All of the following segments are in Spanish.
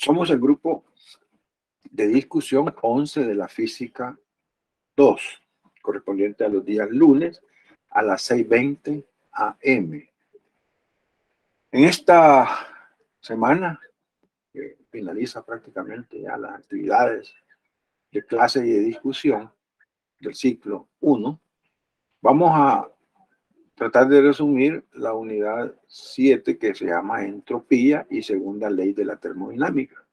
Somos el grupo de discusión 11 de la física 2, correspondiente a los días lunes a las 6:20 AM. En esta semana, que finaliza prácticamente ya las actividades de clase y de discusión del ciclo 1, vamos a tratar de resumir la unidad 7 que se llama entropía y segunda ley de la termodinámica.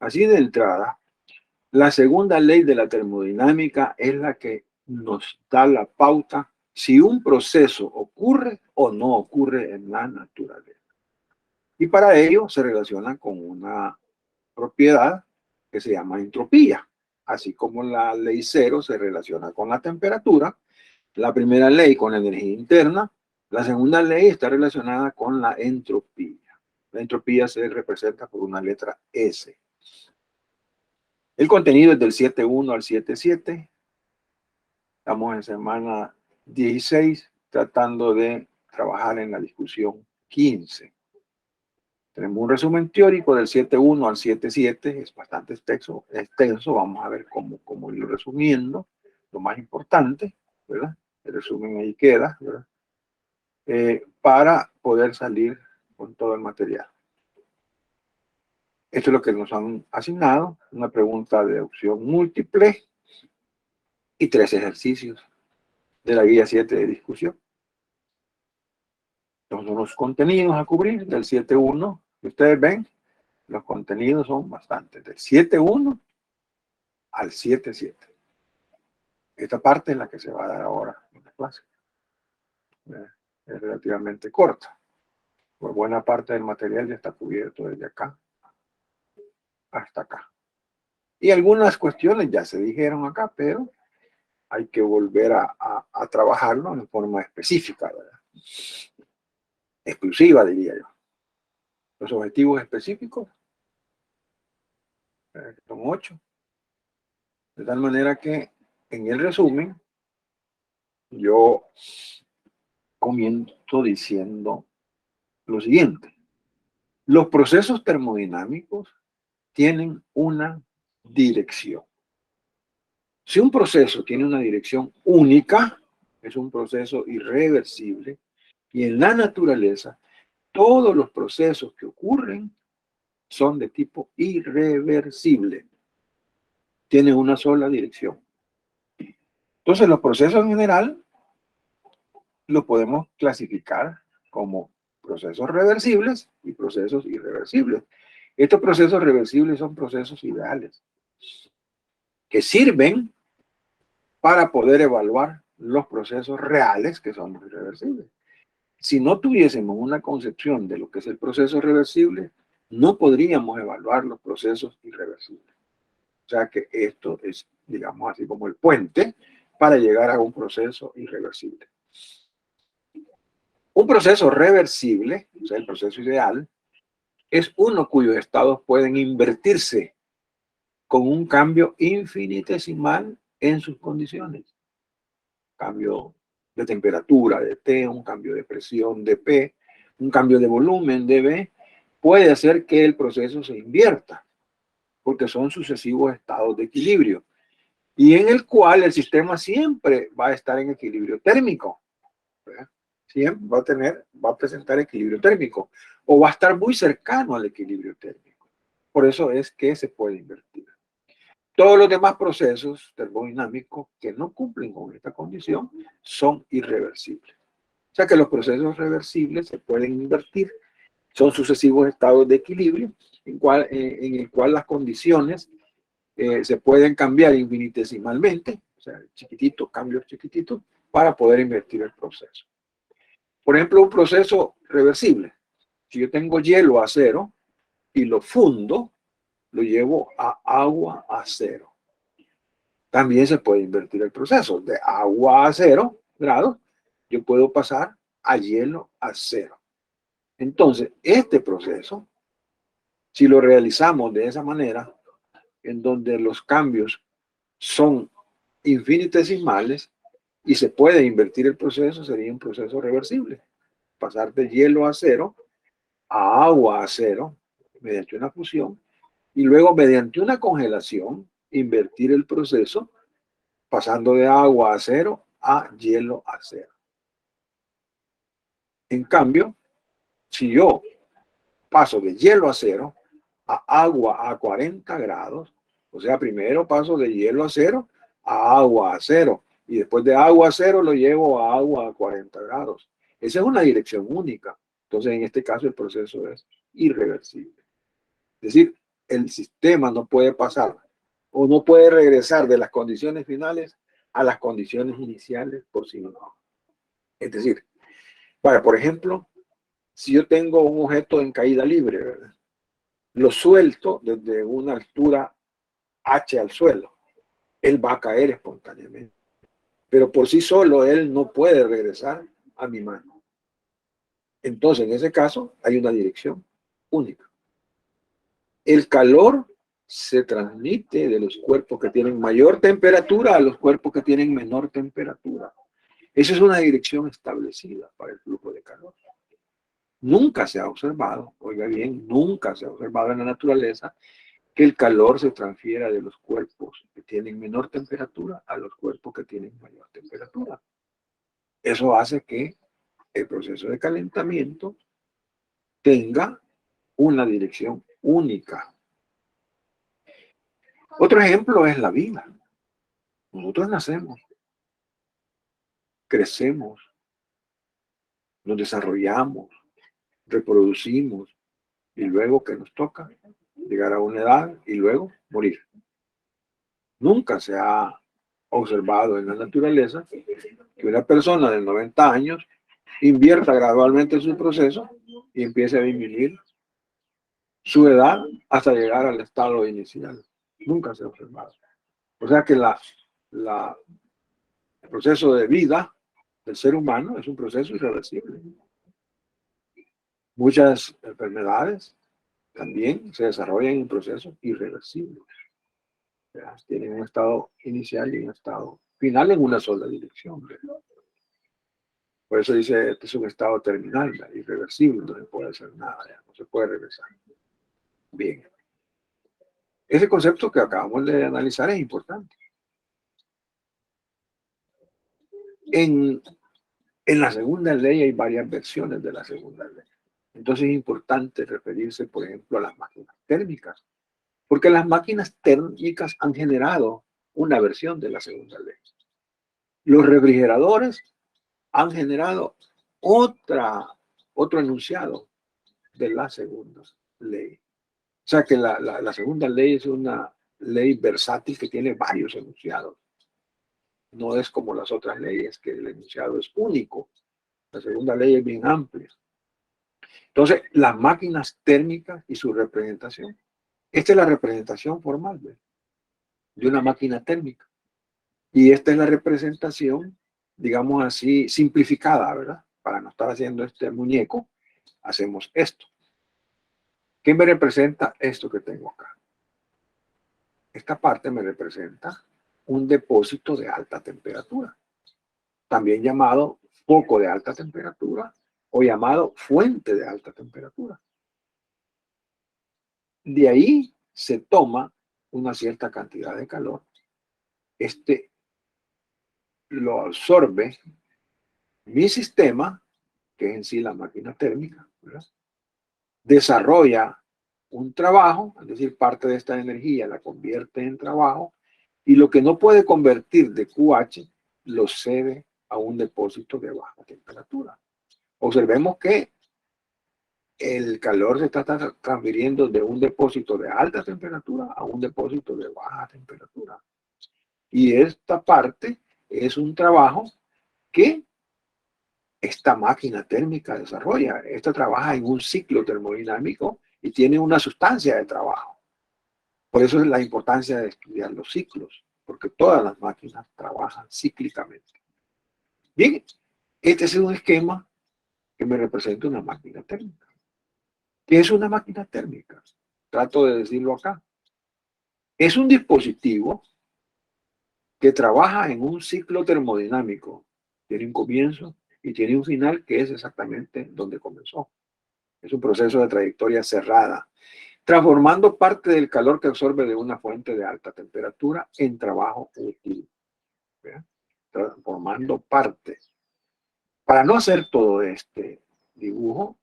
Así de entrada, la segunda ley de la termodinámica es la que nos da la pauta si un proceso ocurre o no ocurre en la naturaleza. Y para ello se relaciona con una propiedad que se llama entropía. Así como la ley cero se relaciona con la temperatura, la primera ley con la energía interna, la segunda ley está relacionada con la entropía. La entropía se representa por una letra S. El contenido es del 7.1 al 7.7. Estamos en semana 16 tratando de trabajar en la discusión 15. Tenemos un resumen teórico del 7.1 al 7.7, es bastante extenso, vamos a ver cómo irlo resumiendo, lo más importante, ¿verdad? El resumen ahí queda, ¿verdad? Para poder salir con todo el material. Esto es lo que nos han asignado, una pregunta de opción múltiple y 3 ejercicios de la guía 7 de discusión. Estos son los contenidos a cubrir del 7.1. Ustedes ven, los contenidos son bastantes, del 7.1 al 7.7. Esta parte es la que se va a dar ahora en la clase. Es relativamente corta. Por buena parte del material ya está cubierto desde acá hasta acá. Y algunas cuestiones ya se dijeron acá, pero hay que volver a trabajarlo en forma específica, ¿verdad? Exclusiva, diría yo. Los objetivos específicos son 8. De tal manera que en el resumen yo comienzo diciendo lo siguiente. Los procesos termodinámicos tienen una dirección. Si un proceso tiene una dirección única, es un proceso irreversible, y en la naturaleza todos los procesos que ocurren son de tipo irreversible. Tienen una sola dirección. Entonces los procesos en general los podemos clasificar como procesos reversibles y procesos irreversibles. Estos procesos reversibles son procesos ideales que sirven para poder evaluar los procesos reales que son irreversibles. Si no tuviésemos una concepción de lo que es el proceso reversible, no podríamos evaluar los procesos irreversibles. O sea que esto es, digamos así, como el puente para llegar a un proceso irreversible. Un proceso reversible, o sea, el proceso ideal, es uno cuyos estados pueden invertirse con un cambio infinitesimal en sus condiciones. Cambio de temperatura de T, un cambio de presión de P, un cambio de volumen de B, puede hacer que el proceso se invierta, porque son sucesivos estados de equilibrio, y en el cual el sistema siempre va a estar en equilibrio térmico. ¿Verdad? Siempre va a presentar equilibrio térmico, o va a estar muy cercano al equilibrio térmico. Por eso es que se puede invertir. Todos los demás procesos termodinámicos que no cumplen con esta condición son irreversibles. O sea que los procesos reversibles se pueden invertir, son sucesivos estados de equilibrio en el cual las condiciones se pueden cambiar infinitesimalmente, o sea, chiquititos, cambios chiquititos, para poder invertir el proceso. Por ejemplo, un proceso reversible. Si yo tengo hielo a cero y lo fundo, lo llevo a agua a cero. También se puede invertir el proceso. De agua a 0 grados, yo puedo pasar a hielo a 0. Entonces, este proceso, si lo realizamos de esa manera, en donde los cambios son infinitesimales y se puede invertir el proceso, sería un proceso reversible. Pasar de hielo a 0 a agua a 0 mediante una fusión, y luego mediante una congelación, invertir el proceso, pasando de agua a cero a hielo a cero. En cambio, si yo paso de hielo a cero a agua a 40 grados, o sea, primero paso de hielo a cero a agua a cero, y después de agua a cero lo llevo a agua a 40 grados. Esa es una dirección única. Entonces, en este caso, el proceso es irreversible. Es decir, el sistema no puede pasar o no puede regresar de las condiciones finales a las condiciones iniciales por sí mismo. Es decir, por ejemplo, si yo tengo un objeto en caída libre, ¿verdad?, lo suelto desde una altura h al suelo, él va a caer espontáneamente. Pero por sí solo él no puede regresar a mi mano. Entonces, en ese caso, hay una dirección única. El calor se transmite de los cuerpos que tienen mayor temperatura a los cuerpos que tienen menor temperatura. Esa es una dirección establecida para el flujo de calor. Nunca se ha observado, oiga bien, nunca se ha observado en la naturaleza que el calor se transfiera de los cuerpos que tienen menor temperatura a los cuerpos que tienen mayor temperatura. Eso hace que el proceso de calentamiento tenga una dirección única. Otro ejemplo es la vida. Nosotros nacemos, crecemos, nos desarrollamos, reproducimos, y luego que nos toca llegar a una edad y luego morir. Nunca se ha observado en la naturaleza que una persona de 90 años invierta gradualmente en su proceso y empiece a disminuir su edad hasta llegar al estado inicial. Nunca se ha observado. O sea que el proceso de vida del ser humano es un proceso irreversible. Muchas enfermedades también se desarrollan en procesos irreversibles. O sea, tienen un estado inicial y un estado final en una sola dirección. Por eso dice, este es un estado terminal, irreversible, no se puede hacer nada, ya, no se puede regresar. Bien. Ese concepto que acabamos de analizar es importante. En la segunda ley hay varias versiones de la segunda ley. Entonces es importante referirse, por ejemplo, a las máquinas térmicas, porque las máquinas térmicas han generado una versión de la segunda ley. Los refrigeradores han generado otro enunciado de la segunda ley. O sea que la segunda ley es una ley versátil que tiene varios enunciados. No es como las otras leyes, que el enunciado es único. La segunda ley es bien amplia. Entonces, las máquinas térmicas y su representación. Esta es la representación formal de una máquina térmica. Y esta es la representación, digamos así, simplificada, ¿verdad? Para no estar haciendo este muñeco, hacemos esto. ¿Qué me representa esto que tengo acá? Esta parte me representa un depósito de alta temperatura, también llamado foco de alta temperatura o llamado fuente de alta temperatura. De ahí se toma una cierta cantidad de calor. Este lo absorbe mi sistema, que es en sí la máquina térmica, ¿verdad? Desarrolla un trabajo, es decir, parte de esta energía la convierte en trabajo, y lo que no puede convertir de QH lo cede a un depósito de baja temperatura. Observemos que el calor se está transfiriendo de un depósito de alta temperatura a un depósito de baja temperatura. Y esta parte es un trabajo que esta máquina térmica desarrolla. Esta trabaja en un ciclo termodinámico y tiene una sustancia de trabajo. Por eso es la importancia de estudiar los ciclos, porque todas las máquinas trabajan cíclicamente. Bien, este es un esquema que me representa una máquina térmica. ¿Qué es una máquina térmica? Trato de decirlo acá. Es un dispositivo que trabaja en un ciclo termodinámico. Tiene un comienzo y tiene un final que es exactamente donde comenzó. Es un proceso de trayectoria cerrada. transformando parte del calor que absorbe de una fuente de alta temperatura en trabajo útil. ¿Vean? Transformando parte. Para no hacer todo este dibujo,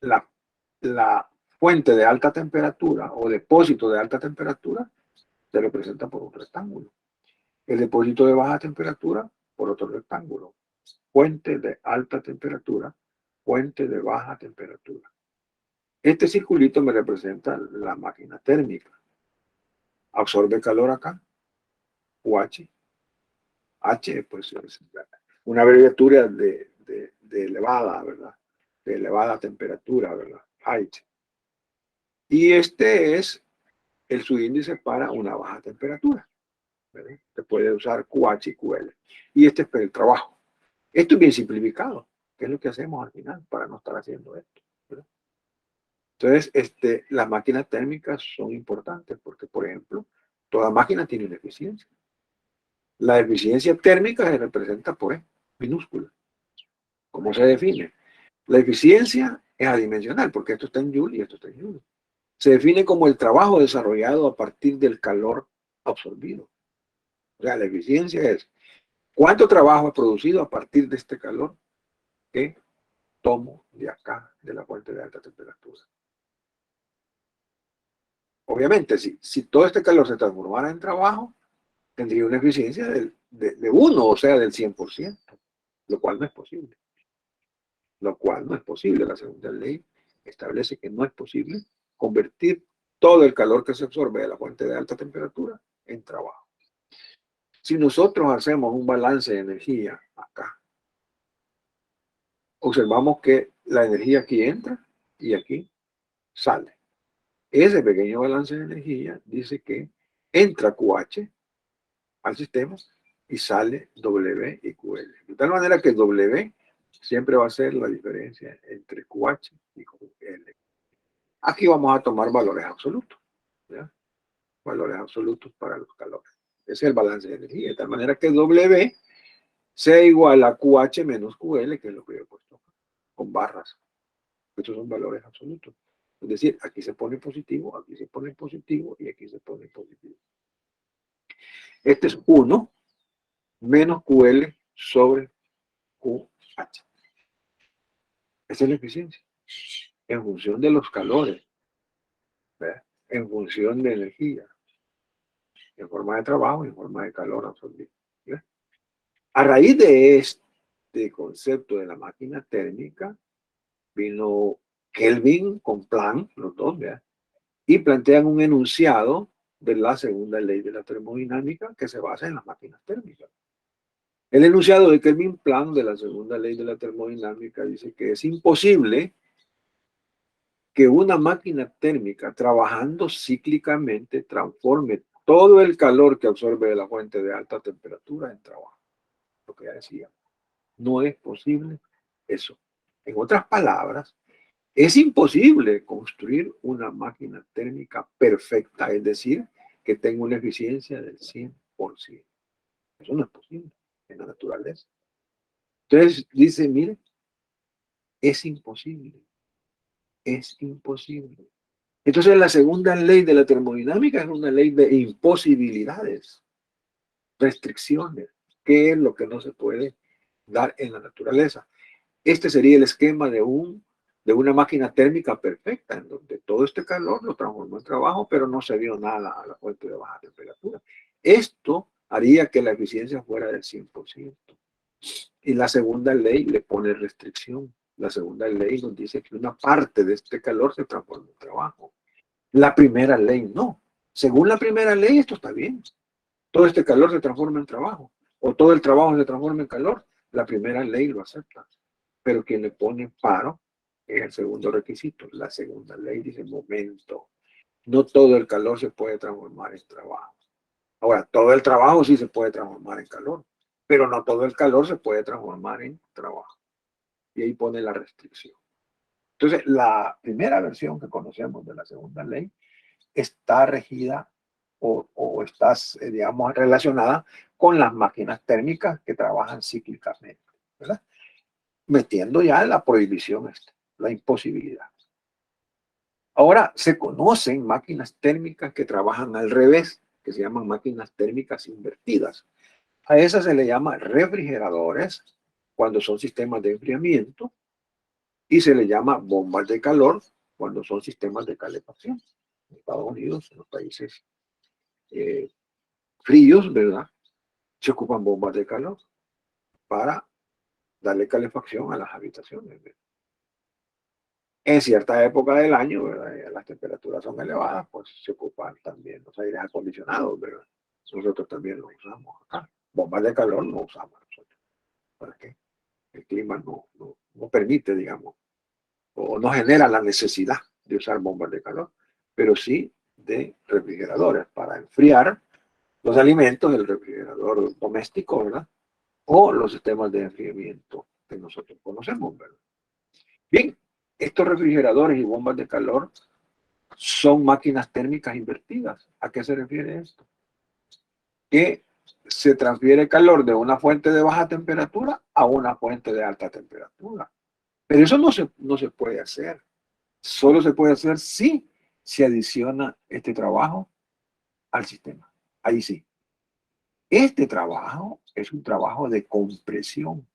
la fuente de alta temperatura o depósito de alta temperatura se representa por un rectángulo. El depósito de baja temperatura por otro rectángulo. Fuente de alta temperatura, fuente de baja temperatura. Este circulito me representa la máquina térmica. Absorbe calor acá, UH. H, pues es una abreviatura de elevada, ¿verdad? De elevada temperatura, ¿verdad? Height. Y este es el subíndice para una baja temperatura, ¿verdad? Se puede usar QH y QL. Y este es el trabajo. Esto es bien simplificado, que es lo que hacemos al final para no estar haciendo esto, ¿verdad? Entonces, las máquinas térmicas son importantes porque, por ejemplo, toda máquina tiene una eficiencia. La eficiencia térmica se representa por E, minúscula. ¿Cómo se define? La eficiencia es adimensional, porque esto está en Joule y esto está en Joule. Se define como el trabajo desarrollado a partir del calor absorbido. O sea, la eficiencia es cuánto trabajo he producido a partir de este calor que tomo de acá, de la fuente de alta temperatura. Obviamente, si todo este calor se transformara en trabajo, tendría una eficiencia de 1, o sea, del 100%, lo cual no es posible. Lo cual no es posible. La segunda ley establece que no es posible convertir todo el calor que se absorbe de la fuente de alta temperatura en trabajo. Si nosotros hacemos un balance de energía acá, observamos que la energía aquí entra y aquí sale. Ese pequeño balance de energía dice que entra QH al sistema y sale W y QL. De tal manera que W siempre va a ser la diferencia entre QH y QL. Aquí vamos a tomar valores absolutos, ¿ya? Valores absolutos para los calores. Ese es el balance de energía, de tal manera que W sea igual a QH menos QL, que es lo que yo he puesto con barras. Estos son valores absolutos. Es decir, aquí se pone positivo, aquí se pone positivo y aquí se pone positivo. Este es 1 menos QL sobre QH. Esa es la eficiencia. En función de los calores, ¿verdad? En función de energía, en forma de trabajo y en forma de calor absorbido. ¿Verdad? A raíz de este concepto de la máquina térmica, vino Kelvin con Planck, los dos, ¿verdad? Y plantean un enunciado de la segunda ley de la termodinámica que se basa en las máquinas térmicas. El enunciado de Kelvin-Planck de la segunda ley de la termodinámica dice que es imposible que una máquina térmica trabajando cíclicamente transforme todo el calor que absorbe de la fuente de alta temperatura en trabajo. Lo que ya decía, no es posible eso. En otras palabras, es imposible construir una máquina térmica perfecta, es decir, que tenga una eficiencia del 100%. Eso no es posible en la naturaleza. Entonces dice, mire, es imposible. Es imposible. Entonces la segunda ley de la termodinámica es una ley de imposibilidades, restricciones, que es lo que no se puede dar en la naturaleza. Este sería el esquema de una máquina térmica perfecta, en donde todo este calor lo transformó en trabajo, pero no se dio nada a la fuente de baja temperatura. Esto haría que la eficiencia fuera del 100%. Y la segunda ley le pone restricción. La segunda ley nos dice que una parte de este calor se transforma en trabajo. La primera ley no. Según la primera ley, esto está bien. Todo este calor se transforma en trabajo. O todo el trabajo se transforma en calor. La primera ley lo acepta. Pero quien le pone paro es el segundo requisito. La segunda ley dice, momento, no todo el calor se puede transformar en trabajo. Ahora, todo el trabajo sí se puede transformar en calor, pero no todo el calor se puede transformar en trabajo. Y ahí pone la restricción. Entonces, la primera versión que conocemos de la segunda ley está regida o está, digamos, relacionada con las máquinas térmicas que trabajan cíclicamente, ¿verdad? Metiendo ya la prohibición, la imposibilidad. Ahora se conocen máquinas térmicas que trabajan al revés, que se llaman máquinas térmicas invertidas. A esas se le llama refrigeradores cuando son sistemas de enfriamiento y se le llama bombas de calor cuando son sistemas de calefacción. En Estados Unidos, en los países eh, fríos, ¿verdad? Se ocupan bombas de calor para darle calefacción a las habitaciones, ¿verdad? En cierta época del año, ¿verdad? Las temperaturas son elevadas, pues se ocupan también los aires acondicionados, ¿verdad? Nosotros también lo usamos acá. Bombas de calor no usamos nosotros. ¿Para qué? El clima no permite, digamos, o no genera la necesidad de usar bombas de calor, pero sí de refrigeradores para enfriar los alimentos, el refrigerador doméstico, ¿verdad? O los sistemas de enfriamiento que nosotros conocemos, ¿verdad? Bien, estos refrigeradores y bombas de calor son máquinas térmicas invertidas. ¿A qué se refiere esto? Que se transfiere calor de una fuente de baja temperatura a una fuente de alta temperatura. Pero eso no se puede hacer. Solo se puede hacer si se adiciona este trabajo al sistema. Ahí sí. Este trabajo es un trabajo de compresión.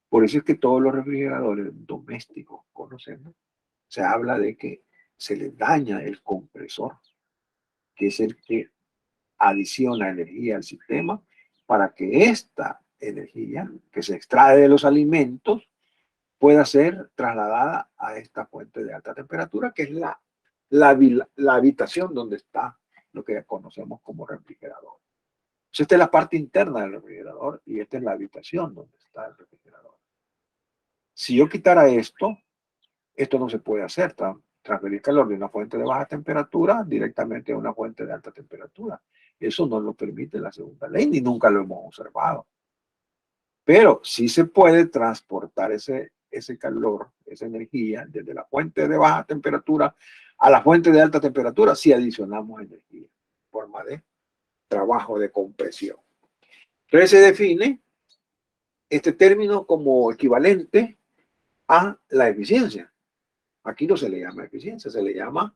Por eso es que todos los refrigeradores domésticos conocemos, se habla de que se le daña el compresor, que es el que adiciona energía al sistema para que esta energía que se extrae de los alimentos pueda ser trasladada a esta fuente de alta temperatura, que es la habitación donde está lo que conocemos como refrigerador. Entonces, esta es la parte interna del refrigerador y esta es la habitación donde está el refrigerador. Si yo quitara esto, esto no se puede hacer, transferir calor de una fuente de baja temperatura directamente a una fuente de alta temperatura. Eso no lo permite la segunda ley, ni nunca lo hemos observado. Pero sí se puede transportar ese calor, esa energía, desde la fuente de baja temperatura a la fuente de alta temperatura si adicionamos energía en forma de trabajo de compresión. Entonces se define este término como equivalente a la eficiencia. Aquí no se le llama eficiencia, se le llama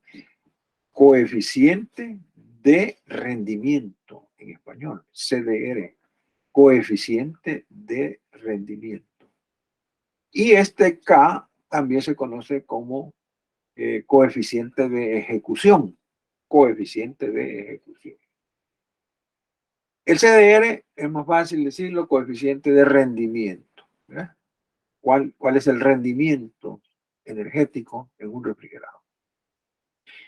coeficiente de rendimiento en español, CDR, coeficiente de rendimiento. Y este K también se conoce como coeficiente de ejecución, coeficiente de ejecución. El CDR es más fácil decirlo, coeficiente de rendimiento. ¿Verdad? ¿Cuál es el rendimiento energético en un refrigerador?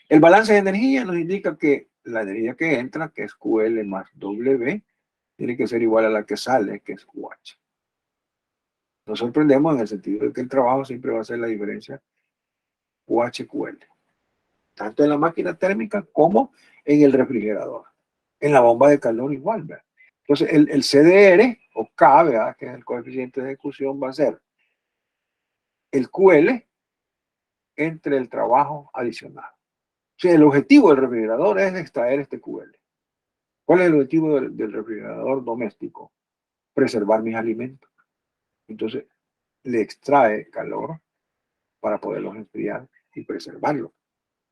El balance de energía nos indica que la energía que entra, que es QL más W, tiene que ser igual a la que sale, que es QH. Nos sorprendemos en el sentido de que el trabajo siempre va a ser la diferencia QH-QL, tanto en la máquina térmica como en el refrigerador. En la bomba de calor igual, ¿verdad? Entonces, el CDR, o K, ¿verdad? Que es el coeficiente de ejecución, va a ser el QL entre el trabajo adicional. O sea, el objetivo del refrigerador es extraer este QL. ¿Cuál es el objetivo del refrigerador doméstico? Preservar mis alimentos. Entonces, le extrae calor para poderlos enfriar y preservarlos.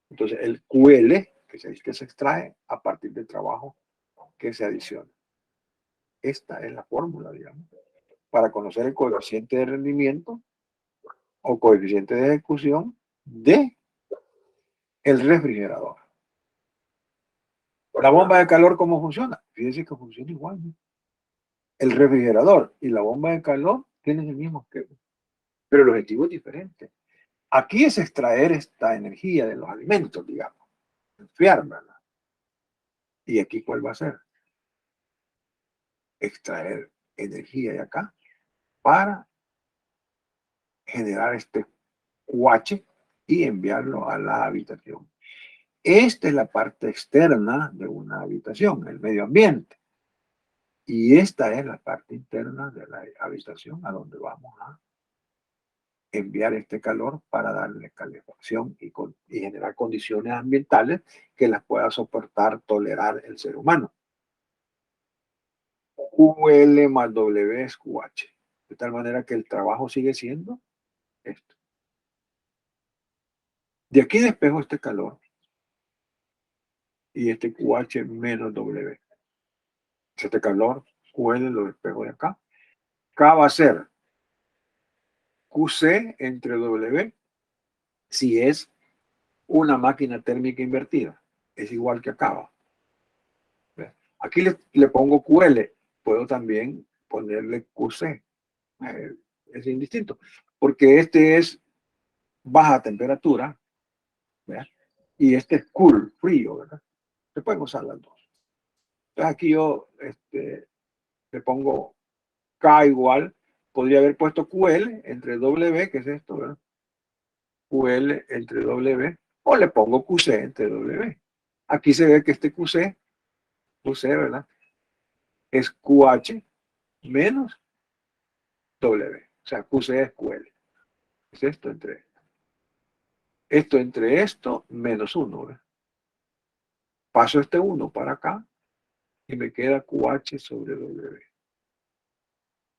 Entonces, el QL, que se extrae a partir del trabajo que se adiciona. Esta es la fórmula, digamos, para conocer el coeficiente de rendimiento o coeficiente de ejecución de el refrigerador. La bomba de calor, ¿cómo funciona? Fíjense que funciona igual, ¿no? El refrigerador y la bomba de calor tienen el mismo esquema, pero el objetivo es diferente. Aquí es extraer esta energía de los alimentos, digamos, enfriarla. ¿Y aquí cuál va a ser? Extraer energía de acá para generar este QH y enviarlo a la habitación. Esta es la parte externa de una habitación, el medio ambiente. Y esta es la parte interna de la habitación a donde vamos a enviar este calor para darle calefacción y generar condiciones ambientales que las pueda soportar, tolerar el ser humano. QL más W es QH. De tal manera que el trabajo sigue siendo esto. De aquí despejo este calor y este QH menos W. Este calor, QL lo despejo de acá. K va a ser QC entre W si es una máquina térmica invertida. Es igual que acá. Aquí le pongo QL. Puedo también ponerle QC. Es indistinto. Porque este es baja temperatura, ¿verdad? Y este es cool, frío, ¿verdad? Se pueden usar las dos. Entonces aquí yo le pongo K igual, podría haber puesto QL entre W, que es esto, ¿verdad? QL entre W, o le pongo QC entre W. Aquí se ve que este QC, ¿verdad? Es QH menos W. O sea, QC es QL. Es esto entre esto menos 1, ¿verdad? Paso este 1 para acá y me queda QH sobre W.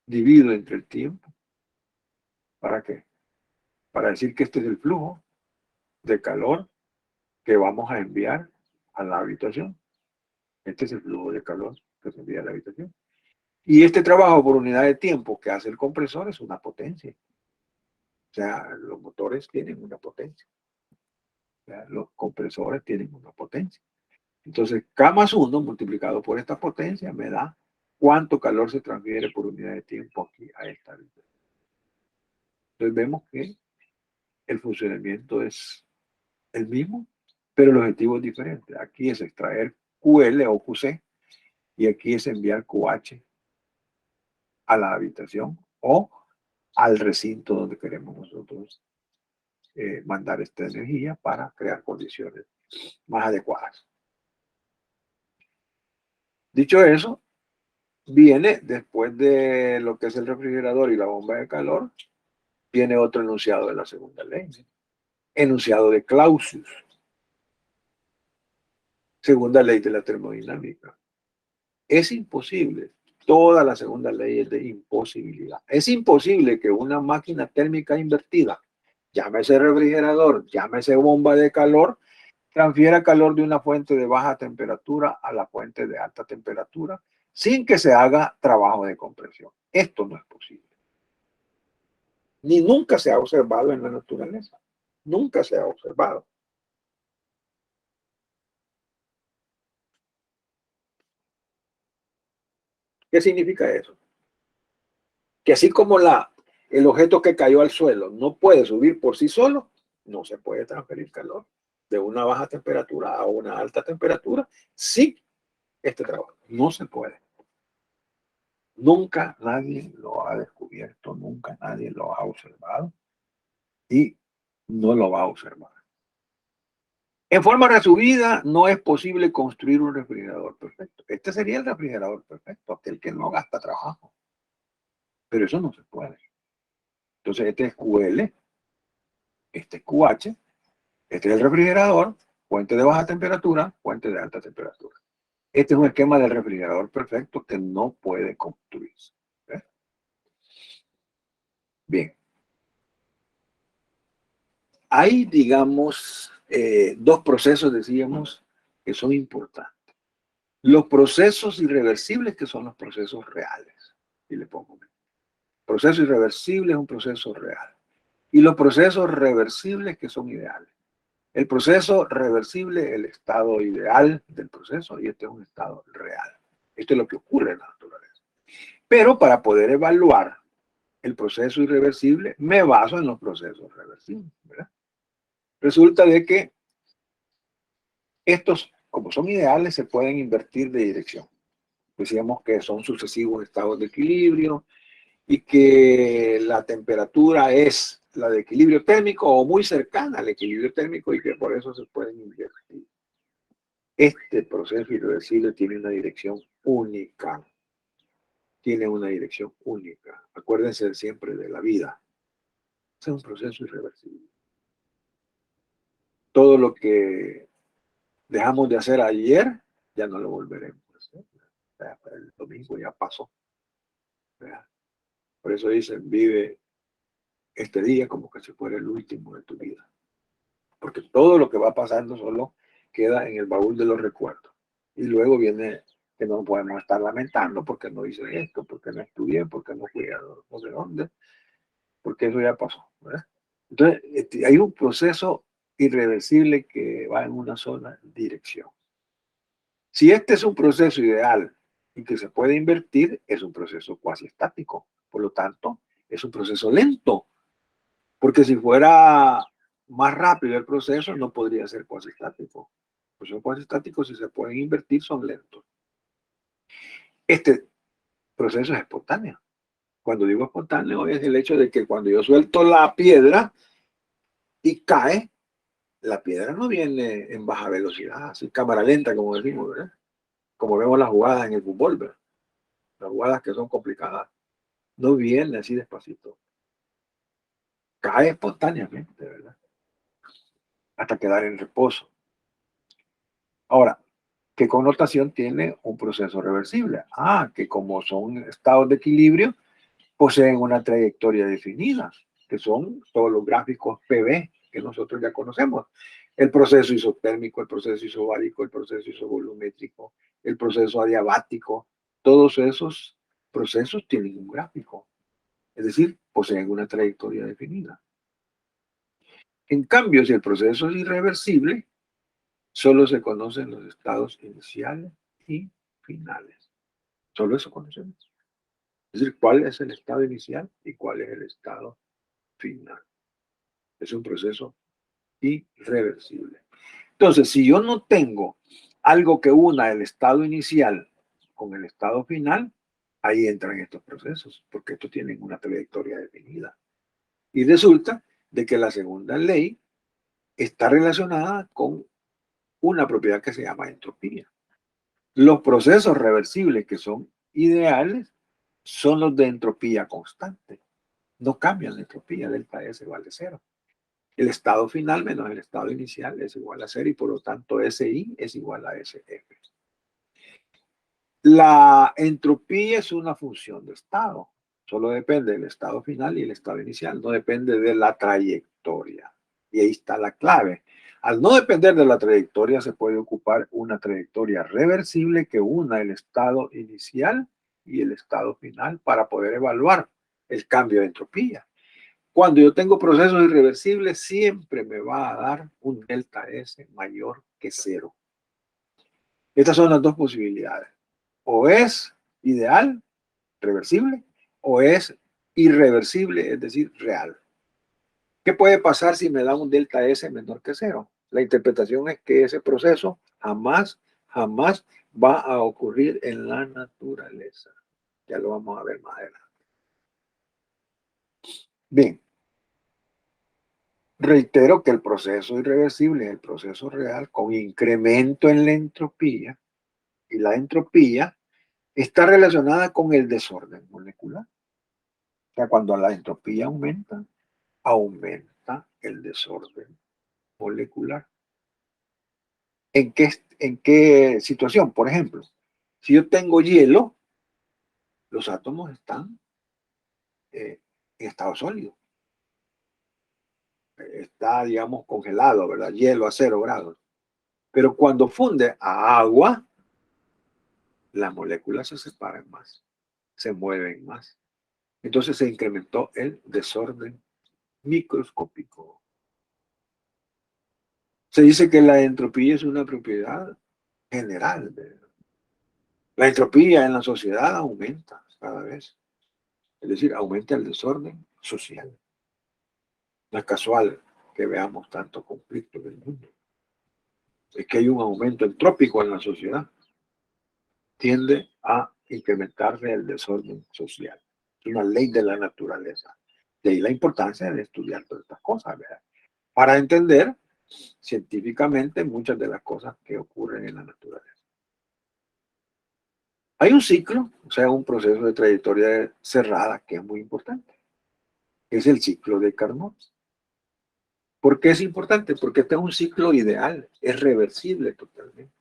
Divido entre el tiempo. ¿Para qué? Para decir que este es el flujo de calor que vamos a enviar a la habitación. Este es el flujo de calor que se envía a la habitación. Y este trabajo por unidad de tiempo que hace el compresor es una potencia. O sea, los motores tienen una potencia. O sea, los compresores tienen una potencia. Entonces, K más 1 multiplicado por esta potencia me da cuánto calor se transfiere por unidad de tiempo aquí a esta habitación. Entonces vemos que el funcionamiento es el mismo, pero el objetivo es diferente. Aquí es extraer QL o QC y aquí es enviar QH a la habitación o al recinto donde queremos nosotros mandar esta energía para crear condiciones más adecuadas. Dicho eso, viene después de lo que es el refrigerador y la bomba de calor, viene otro enunciado de la segunda ley, enunciado de Clausius, segunda ley de la termodinámica. Es imposible, toda la segunda ley es de imposibilidad. Es imposible que una máquina térmica invertida, llámese refrigerador, llámese bomba de calor, transfiera calor de una fuente de baja temperatura a la fuente de alta temperatura sin que se haga trabajo de compresión. Esto no es posible. Ni nunca se ha observado en la naturaleza. Nunca se ha observado. ¿Qué significa eso? Que así como el objeto que cayó al suelo no puede subir por sí solo, no se puede transferir calor de una baja temperatura a una alta temperatura sin este trabajo. No se puede. Nunca nadie lo ha descubierto, nunca nadie lo ha observado y no lo va a observar. En forma resumida, no es posible construir un refrigerador perfecto. Este sería el refrigerador perfecto, aquel que no gasta trabajo. Pero eso no se puede. Entonces, este es QL, este es QH, este es el refrigerador, fuente de baja temperatura, fuente de alta temperatura. Este es un esquema del refrigerador perfecto que no puede construirse. ¿Ves? Bien. Hay, digamos, dos procesos, decíamos, que son importantes. Los procesos irreversibles, que son los procesos reales. Y le pongo. Proceso irreversible es un proceso real. Y los procesos reversibles, que son ideales. El proceso reversible es el estado ideal del proceso y este es un estado real. Esto es lo que ocurre en la naturaleza. Pero para poder evaluar el proceso irreversible, me baso en los procesos reversibles, ¿verdad? Resulta de que estos, como son ideales, se pueden invertir de dirección. Decíamos que son sucesivos estados de equilibrio y que la temperatura es la de equilibrio térmico o muy cercana al equilibrio térmico y que por eso se pueden invertir. Este proceso irreversible tiene una dirección única. Tiene una dirección única. Acuérdense siempre de la vida. Es un proceso irreversible. Todo lo que dejamos de hacer ayer, ya no lo volveremos a hacer. El domingo ya pasó. Por eso dicen, vive este día como que si fuera el último de tu vida. porque todo lo que va pasando solo queda en el baúl de los recuerdos. Y luego viene que no podemos estar lamentando porque no hice esto, porque no estudié, porque no fui a no sé dónde, porque eso ya pasó, ¿verdad? Entonces, hay un proceso irreversible que va en una sola dirección. Si este es un proceso ideal y que se puede invertir, es un proceso cuasi estático. Por lo tanto, es un proceso lento, porque si fuera más rápido el proceso, no podría ser cuasi estático. Los procesos cuasi estáticos, si se pueden invertir, son lentos. Este proceso es espontáneo. Cuando digo espontáneo, es el hecho de que cuando yo suelto la piedra y cae, la piedra no viene en baja velocidad, así cámara lenta, como decimos, ¿verdad? Como vemos las jugadas en el fútbol, ¿verdad? Las jugadas que son complicadas, no viene así despacito. Cae espontáneamente, ¿verdad? Hasta quedar en reposo. Ahora, ¿qué connotación tiene un proceso reversible? Ah, que como son estados de equilibrio, poseen una trayectoria definida, que son todos los gráficos PV que nosotros ya conocemos. El proceso isotérmico, el proceso isobárico, el proceso isovolumétrico, el proceso adiabático, todos esos procesos tienen un gráfico, es decir, poseen una trayectoria definida. En cambio, si el proceso es irreversible, solo se conocen los estados iniciales y finales. Solo eso conocemos. Es decir, cuál es el estado inicial y cuál es el estado final. Es un proceso irreversible. Entonces, si yo no tengo algo que una el estado inicial con el estado final, ahí entran estos procesos, porque estos tienen una trayectoria definida. Y resulta de que la segunda ley está relacionada con una propiedad que se llama entropía. Los procesos reversibles que son ideales son los de entropía constante. No cambian la entropía, delta S vale cero. El estado final menos el estado inicial es igual a cero y por lo tanto SI es igual a SF. La entropía es una función de estado. Solo depende del estado final y el estado inicial. No depende de la trayectoria. Y ahí está la clave. Al no depender de la trayectoria, se puede ocupar una trayectoria reversible que una el estado inicial y el estado final para poder evaluar el cambio de entropía. Cuando yo tengo procesos irreversibles, siempre me va a dar un delta S mayor que cero. Estas son las dos posibilidades. O es ideal, reversible, o es irreversible, es decir, real. ¿Qué puede pasar si me da un delta S menor que cero? La interpretación es que ese proceso jamás va a ocurrir en la naturaleza. Ya lo vamos a ver más adelante. Bien, reitero que el proceso irreversible es el proceso real con incremento en la entropía, y la entropía está relacionada con el desorden molecular. O sea, cuando la entropía aumenta, aumenta el desorden molecular. ¿En qué situación? Por ejemplo, si yo tengo hielo, los átomos están en estado sólido. Está, digamos, congelado, ¿verdad? Hielo a 0 grados. Pero cuando funde a agua, las moléculas se separan más, se mueven más. Entonces se incrementó el desorden microscópico. Se dice que la entropía es una propiedad general. La entropía en la sociedad aumenta cada vez. Es decir, aumenta el desorden social. No es casual que veamos tanto conflicto en el mundo. Es que hay un aumento entrópico en la sociedad. Tiende a incrementarse el desorden social. Es una ley de la naturaleza. De ahí la importancia de estudiar todas estas cosas, ¿verdad? Para entender científicamente muchas de las cosas que ocurren en la naturaleza. Hay un ciclo, o sea, un proceso de trayectoria cerrada que es muy importante. Es el ciclo de Carnot. ¿Por qué es importante? Porque este es un ciclo ideal, es reversible totalmente.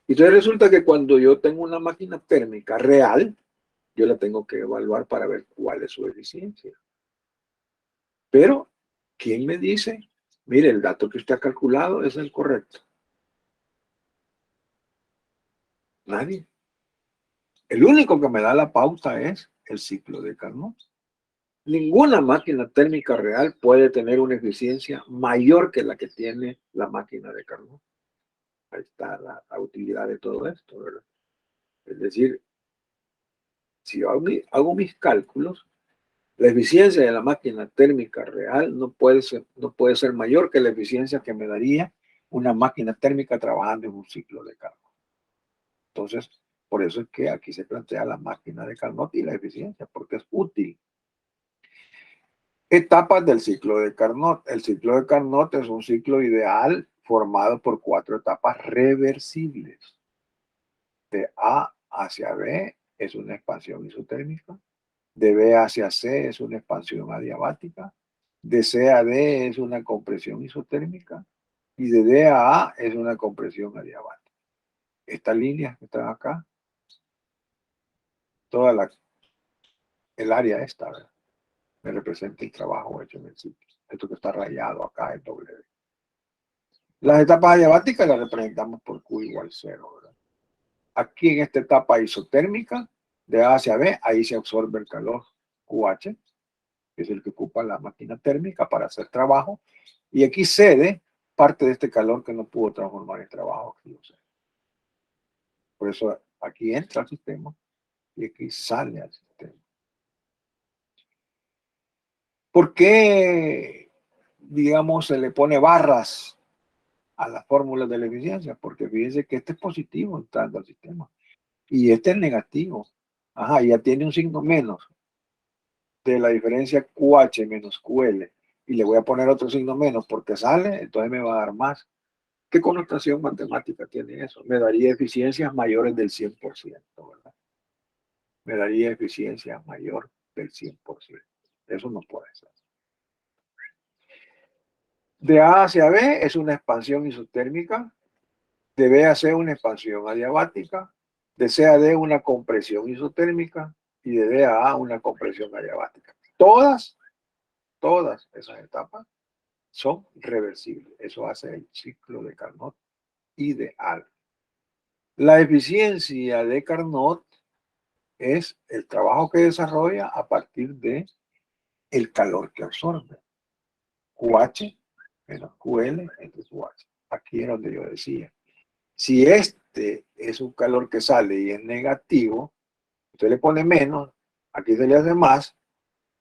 Y entonces resulta que cuando yo tengo una máquina térmica real, yo la tengo que evaluar para ver cuál es su eficiencia. Pero, ¿quién me dice Mire, el dato que usted ha calculado es el correcto. Nadie. El único que me da la pauta es el ciclo de Carnot. Ninguna máquina térmica real puede tener una eficiencia mayor que la que tiene la máquina de Carnot. Ahí está la utilidad de todo esto, ¿verdad? Es decir, si yo hago mis cálculos, la eficiencia de la máquina térmica real no puede ser mayor que la eficiencia que me daría una máquina térmica trabajando en un ciclo de Carnot. Entonces, por eso es que aquí se plantea la máquina de Carnot y la eficiencia, porque es útil. Etapas del ciclo de Carnot. El ciclo de Carnot es un ciclo ideal formado por 4 etapas reversibles. De A hacia B es una expansión isotérmica. De B hacia C es una expansión adiabática. De C a D es una compresión isotérmica. Y de D a A es una compresión adiabática. Estas líneas que están acá, toda el área esta, ¿verdad?, me representa el trabajo hecho en el ciclo. Esto que está rayado acá es W. Las etapas adiabáticas las representamos por Q igual 0, ¿verdad? Aquí en esta etapa isotérmica, de A hacia B, ahí se absorbe el calor QH, que es el que ocupa la máquina térmica para hacer trabajo, y aquí cede parte de este calor que no pudo transformar en trabajo. Por eso aquí entra al sistema y aquí sale al sistema. ¿Por qué, digamos, se le pone barras a las fórmulas de la eficiencia? Porque fíjense que este es positivo entrando al sistema y este es negativo. Ajá, ya tiene un signo menos de la diferencia QH menos QL y le voy a poner otro signo menos porque sale, entonces me va a dar más. ¿Qué connotación matemática tiene eso? Me daría eficiencias mayores del 100%, ¿verdad? Me daría eficiencia mayor del 100%. Eso no puede ser. De A hacia B es una expansión isotérmica. De B a C una expansión adiabática. De C a D una compresión isotérmica. Y de D a A una compresión adiabática. Todas esas etapas son reversibles. Eso hace el ciclo de Carnot ideal. La eficiencia de Carnot es el trabajo que desarrolla a partir de el calor que absorbe. QH menos QL entre QH. Aquí es donde yo decía. Si este es un calor que sale y es negativo, usted le pone menos, aquí se le hace más,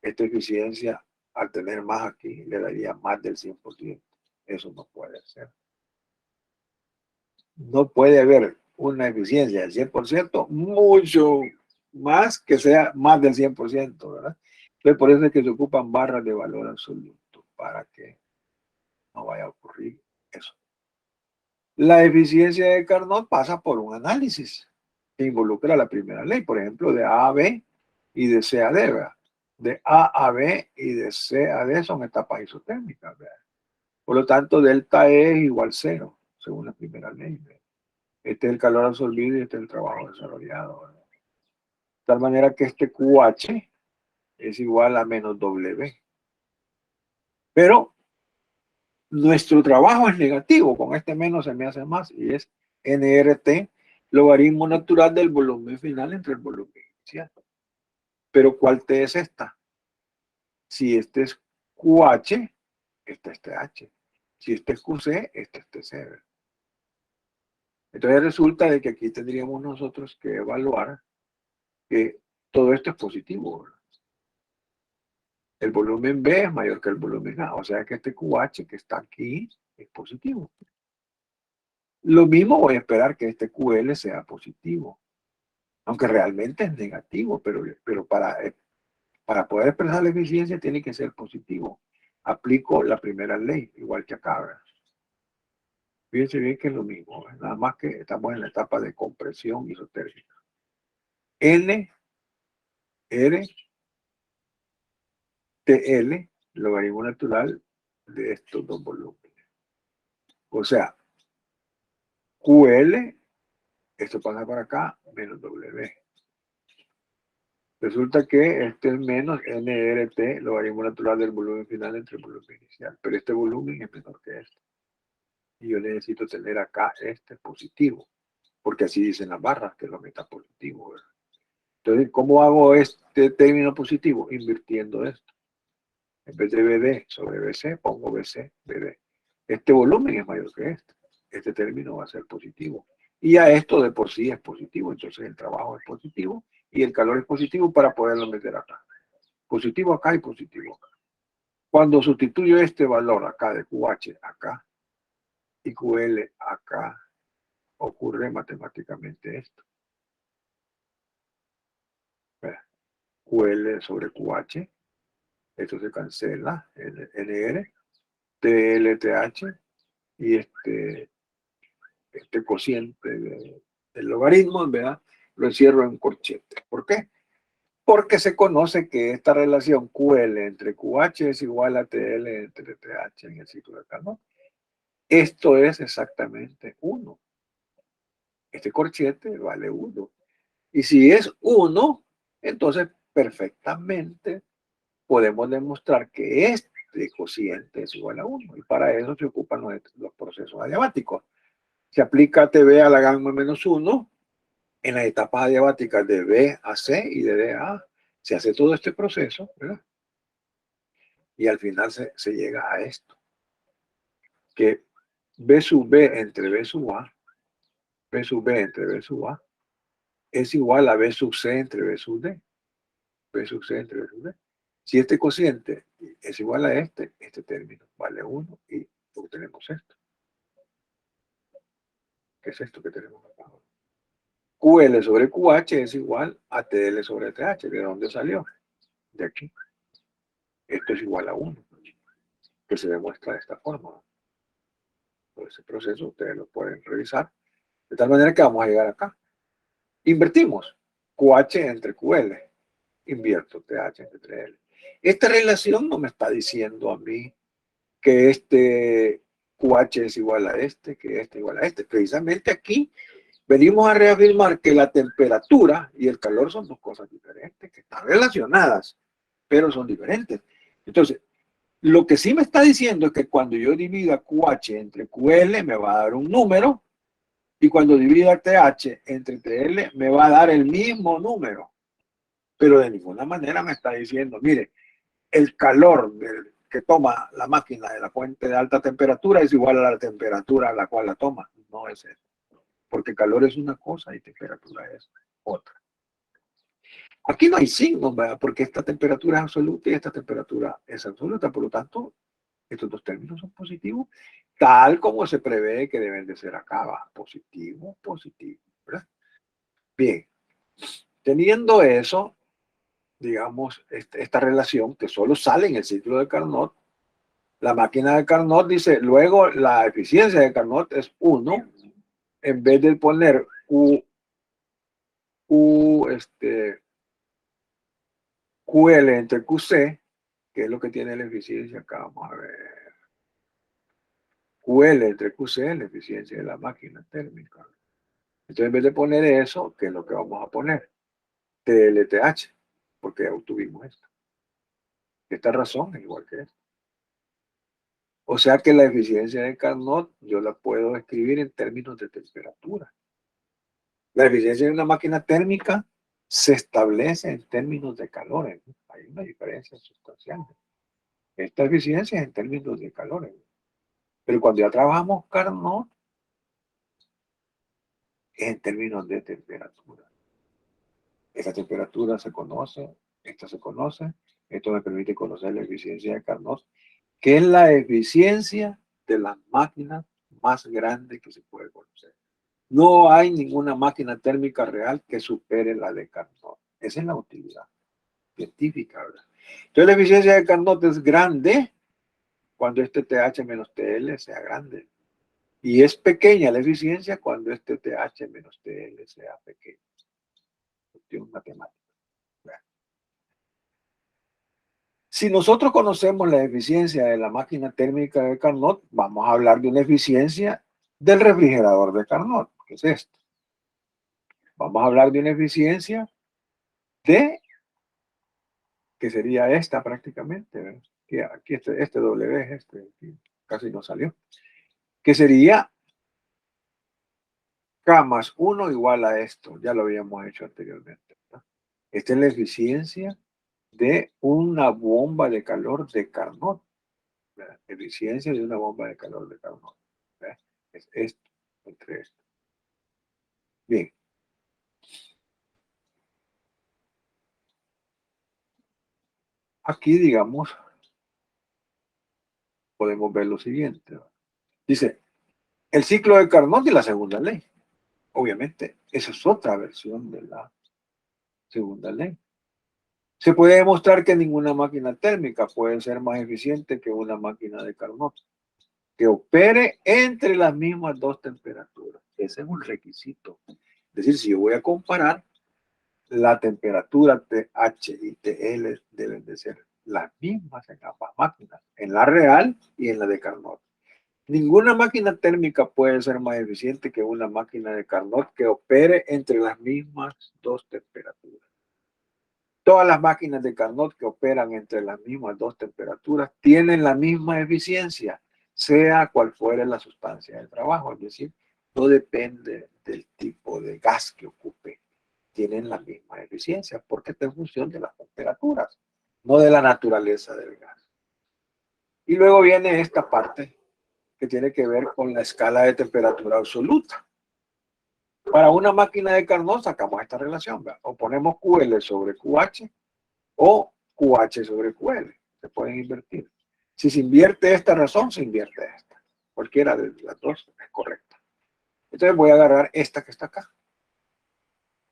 esta eficiencia al tener más aquí le daría más del 100%. Eso no puede ser. No puede haber una eficiencia del 100%, mucho más que sea más del 100%, ¿verdad? Entonces, por eso es que se ocupan barras de valor absoluto, para que no vaya a ocurrir eso. La eficiencia de Carnot pasa por un análisis que involucra la primera ley, por ejemplo, de A a B y de C a D, ¿verdad? De A a B y de C a D son etapas isotérmicas, ¿verdad? Por lo tanto, delta E es igual 0, según la primera ley, ¿verdad? Este es el calor absorbido y este es el trabajo desarrollado, ¿verdad? De tal manera que este QH es igual a menos W. Pero nuestro trabajo es negativo, con este menos se me hace más, y es NRT, logaritmo natural del volumen final entre el volumen inicial. Pero ¿cuál T es esta? Si este es QH, este es TH. Si este es QC, este es TC. Entonces resulta de que aquí tendríamos nosotros que evaluar que todo esto es positivo, ¿verdad? El volumen B es mayor que el volumen A, o sea que este QH que está aquí es positivo. Lo mismo voy a esperar que este QL sea positivo, aunque realmente es negativo, pero para poder expresar la eficiencia tiene que ser positivo. Aplico la primera ley, igual que acá, ¿verdad? Fíjense bien que es lo mismo, ¿verdad? Nada más que estamos en la etapa de compresión isotérmica. N, R, TL, logaritmo natural de estos dos volúmenes. O sea, QL, esto pasa para acá, menos W. Resulta que este es menos NRT, logaritmo natural del volumen final entre el volumen inicial. Pero este volumen es menor que este. Y yo necesito tener acá este positivo. Porque así dicen las barras, que lo meta positivo, ¿verdad? Entonces, ¿cómo hago este término positivo? Invirtiendo esto. En vez de BD sobre BC, pongo BC, BD. Este volumen es mayor que este. Este término va a ser positivo. Y a esto de por sí es positivo. Entonces el trabajo es positivo y el calor es positivo para poderlo meter acá. Positivo acá y positivo acá. Cuando sustituyo este valor acá de QH acá y QL acá, ocurre matemáticamente esto. QL sobre QH, esto se cancela, NR, TLTH, y este cociente del logaritmo, ¿verdad? Lo encierro en corchete. ¿Por qué? Porque se conoce que esta relación QL entre QH es igual a TL entre TH en el ciclo de Carnot. Esto es exactamente 1. Este corchete vale 1. Y si es 1, entonces perfectamente podemos demostrar que este cociente es igual a 1. Y para eso se ocupan los procesos adiabáticos. Se aplica TB a la gamma menos 1 en las etapas adiabáticas de B a C y de D a A. Se hace todo este proceso, ¿verdad? Y al final se llega a esto. Que B sub B entre B sub A, B sub B entre B sub A, es igual a B sub C entre B sub D. B sub C entre B sub D. Si este cociente es igual a este término vale 1 y obtenemos esto. ¿Qué es esto que tenemos acá? QL sobre QH es igual a TL sobre TH. ¿De dónde salió? De aquí. Esto es igual a 1, que se demuestra de esta forma. Por ese proceso ustedes lo pueden revisar. De tal manera que vamos a llegar acá. Invertimos QH entre QL. Invierto TH entre TL. Esta relación no me está diciendo a mí que este QH es igual a este, que este es igual a este. Precisamente aquí venimos a reafirmar que la temperatura y el calor son dos cosas diferentes, que están relacionadas, pero son diferentes. Entonces, lo que sí me está diciendo es que cuando yo divida QH entre QL me va a dar un número, y cuando divida TH entre TL me va a dar el mismo número. Pero de ninguna manera me está diciendo, mire, el calor que toma la máquina de la fuente de alta temperatura es igual a la temperatura a la cual la toma. No es eso. Porque calor es una cosa y temperatura es otra. Aquí no hay signos, ¿verdad? Porque esta temperatura es absoluta y esta temperatura es absoluta. Por lo tanto, estos dos términos son positivos, tal como se prevé que deben de ser acá. ¿Va? Positivo, positivo. ¿Verdad? Bien. Teniendo eso, digamos, esta relación que solo sale en el ciclo de Carnot, la máquina de Carnot dice, luego la eficiencia de Carnot es 1, en vez de poner QL entre QC, que es lo que tiene la eficiencia acá, vamos a ver. QL entre QC, la eficiencia de la máquina térmica. Entonces, en vez de poner eso, ¿qué es lo que vamos a poner? TLTH, porque ya obtuvimos esto. Esta razón es igual que esto. O sea que la eficiencia de Carnot yo la puedo escribir en términos de temperatura. La eficiencia de una máquina térmica se establece en términos de calores. Hay una diferencia sustancial. Esta eficiencia es en términos de calores. Pero cuando ya trabajamos Carnot, es en términos de temperatura. Esta temperatura se conoce, esta se conoce. Esto me permite conocer la eficiencia de Carnot, que es la eficiencia de las máquinas más grande que se puede conocer. No hay ninguna máquina térmica real que supere la de Carnot. Esa es la utilidad científica, ¿verdad? Entonces la eficiencia de Carnot es grande cuando este TH menos TL sea grande. Y es pequeña la eficiencia cuando este TH menos TL sea pequeño. Cuestión matemática. ¿Verdad? Si nosotros conocemos la eficiencia de la máquina térmica de Carnot, vamos a hablar de una eficiencia del refrigerador de Carnot, que es esto. Vamos a hablar de una eficiencia de que sería esta prácticamente, ¿verdad? Que aquí este W es aquí casi no salió, que sería K más 1 igual a esto, ya lo habíamos hecho anteriormente, ¿verdad? Esta es la eficiencia de una bomba de calor de Carnot, ¿verdad? Eficiencia de una bomba de calor de Carnot, ¿verdad? Es esto, entre esto. Bien. Aquí, digamos, podemos ver lo siguiente, ¿verdad? Dice, el ciclo de Carnot y la segunda ley. Obviamente, esa es otra versión de la segunda ley. Se puede demostrar que ninguna máquina térmica puede ser más eficiente que una máquina de Carnot, que opere entre las mismas dos temperaturas. Ese es un requisito. Es decir, si yo voy a comparar, la temperatura TH y TL deben de ser las mismas en ambas máquinas, en la real y en la de Carnot. Ninguna máquina térmica puede ser más eficiente que una máquina de Carnot que opere entre las mismas dos temperaturas. Todas las máquinas de Carnot que operan entre las mismas dos temperaturas tienen la misma eficiencia, sea cual fuere la sustancia de trabajo. Es decir, no depende del tipo de gas que ocupe. Tienen la misma eficiencia porque está en función de las temperaturas, no de la naturaleza del gas. Y luego viene esta parte que tiene que ver con la escala de temperatura absoluta. Para una máquina de Carnot sacamos esta relación, ¿verdad? O ponemos QL sobre QH o QH sobre QL. Se pueden invertir. Si se invierte esta razón, se invierte esta. Cualquiera de las dos es correcta. Entonces voy a agarrar esta que está acá.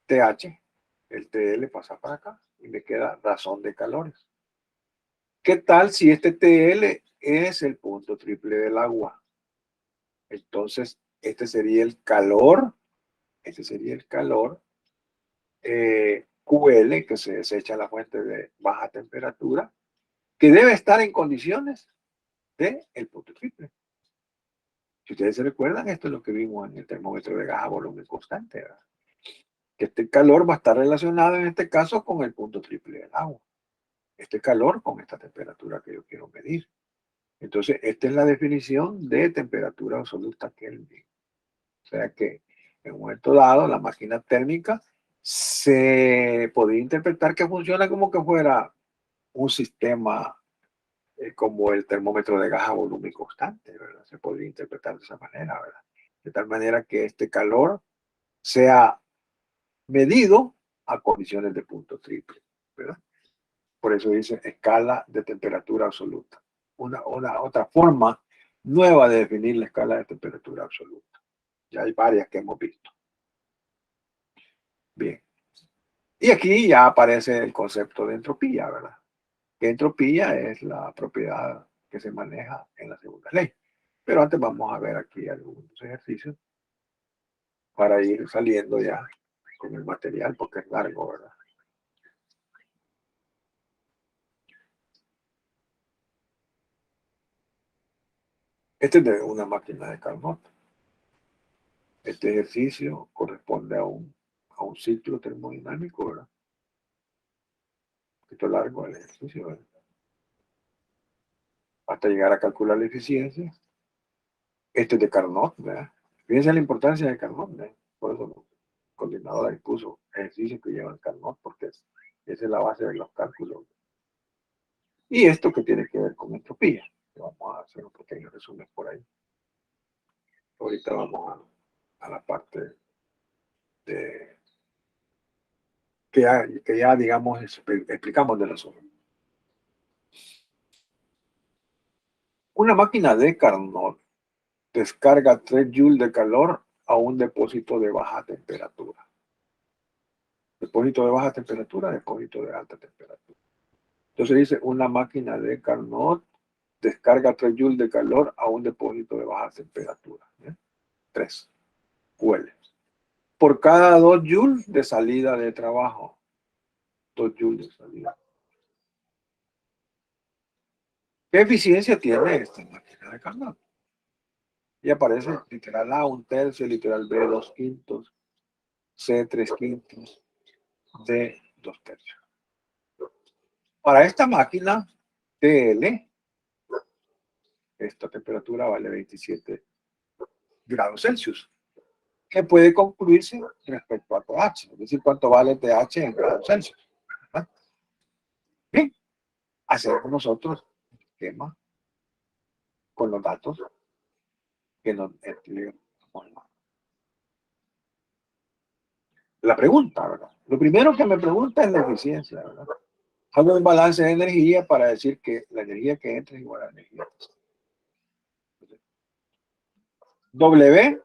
TH. El TL pasa para acá y me queda razón de calores. ¿Qué tal si este TL es el punto triple del agua? Entonces, este sería el calor. Este sería el calor QL, que se desecha a la fuente de baja temperatura, que debe estar en condiciones de el punto triple. Si ustedes se recuerdan, esto es lo que vimos en el termómetro de gas a volumen constante, ¿verdad? Que este calor va a estar relacionado en este caso con el punto triple del agua. Este calor con esta temperatura que yo quiero medir. Entonces, esta es la definición de temperatura absoluta Kelvin. O sea que en un momento dado, la máquina térmica se podría interpretar que funciona como que fuera un sistema como el termómetro de gas a volumen constante, ¿verdad? Se podría interpretar de esa manera, ¿verdad? De tal manera que este calor sea medido a condiciones de punto triple, ¿verdad? Por eso dice escala de temperatura absoluta. Una otra forma nueva de definir la escala de temperatura absoluta. Ya hay varias que hemos visto. Bien. Y aquí ya aparece el concepto de entropía, ¿verdad? Que entropía es la propiedad que se maneja en la segunda ley. Pero antes vamos a ver aquí algunos ejercicios para ir saliendo ya con el material porque es largo, ¿verdad? Este es de una máquina de Carnot. Este ejercicio corresponde a un ciclo termodinámico, ¿verdad? Un poquito largo el ejercicio, ¿verdad? Hasta llegar a calcular la eficiencia. Este es de Carnot, ¿verdad? Fíjense la importancia de Carnot, ¿verdad? Por eso el coordinador ahí puso ejercicios que llevan Carnot, porque esa es la base de los cálculos. Y esto que tiene que ver con entropía. Vamos a hacer un pequeño resumen por ahí. Ahorita vamos a la parte de que ya digamos, explicamos de resumen. Una máquina de Carnot descarga 3 joules de calor a un depósito de baja temperatura. Depósito de baja temperatura, depósito de alta temperatura. Entonces dice, una máquina de Carnot descarga 3 joules de calor a un depósito de baja temperatura. 3 UL. Por cada 2 joules de salida de trabajo. 2 joules de salida. ¿Qué eficiencia tiene esta máquina de Carnot? Y aparece literal A 1/3, literal B 2/5, C 3/5, D 2/3. Para esta máquina, TL, esta temperatura vale 27 grados Celsius, que puede concluirse respecto a TH, es decir, cuánto vale TH en grados Celsius. ¿Verdad? Bien, hacemos nosotros el esquema con los datos que nos entregamos. La pregunta, ¿verdad? Lo primero que me pregunta es la eficiencia, ¿verdad? Hago un balance de energía para decir que la energía que entra es igual a la energía. W,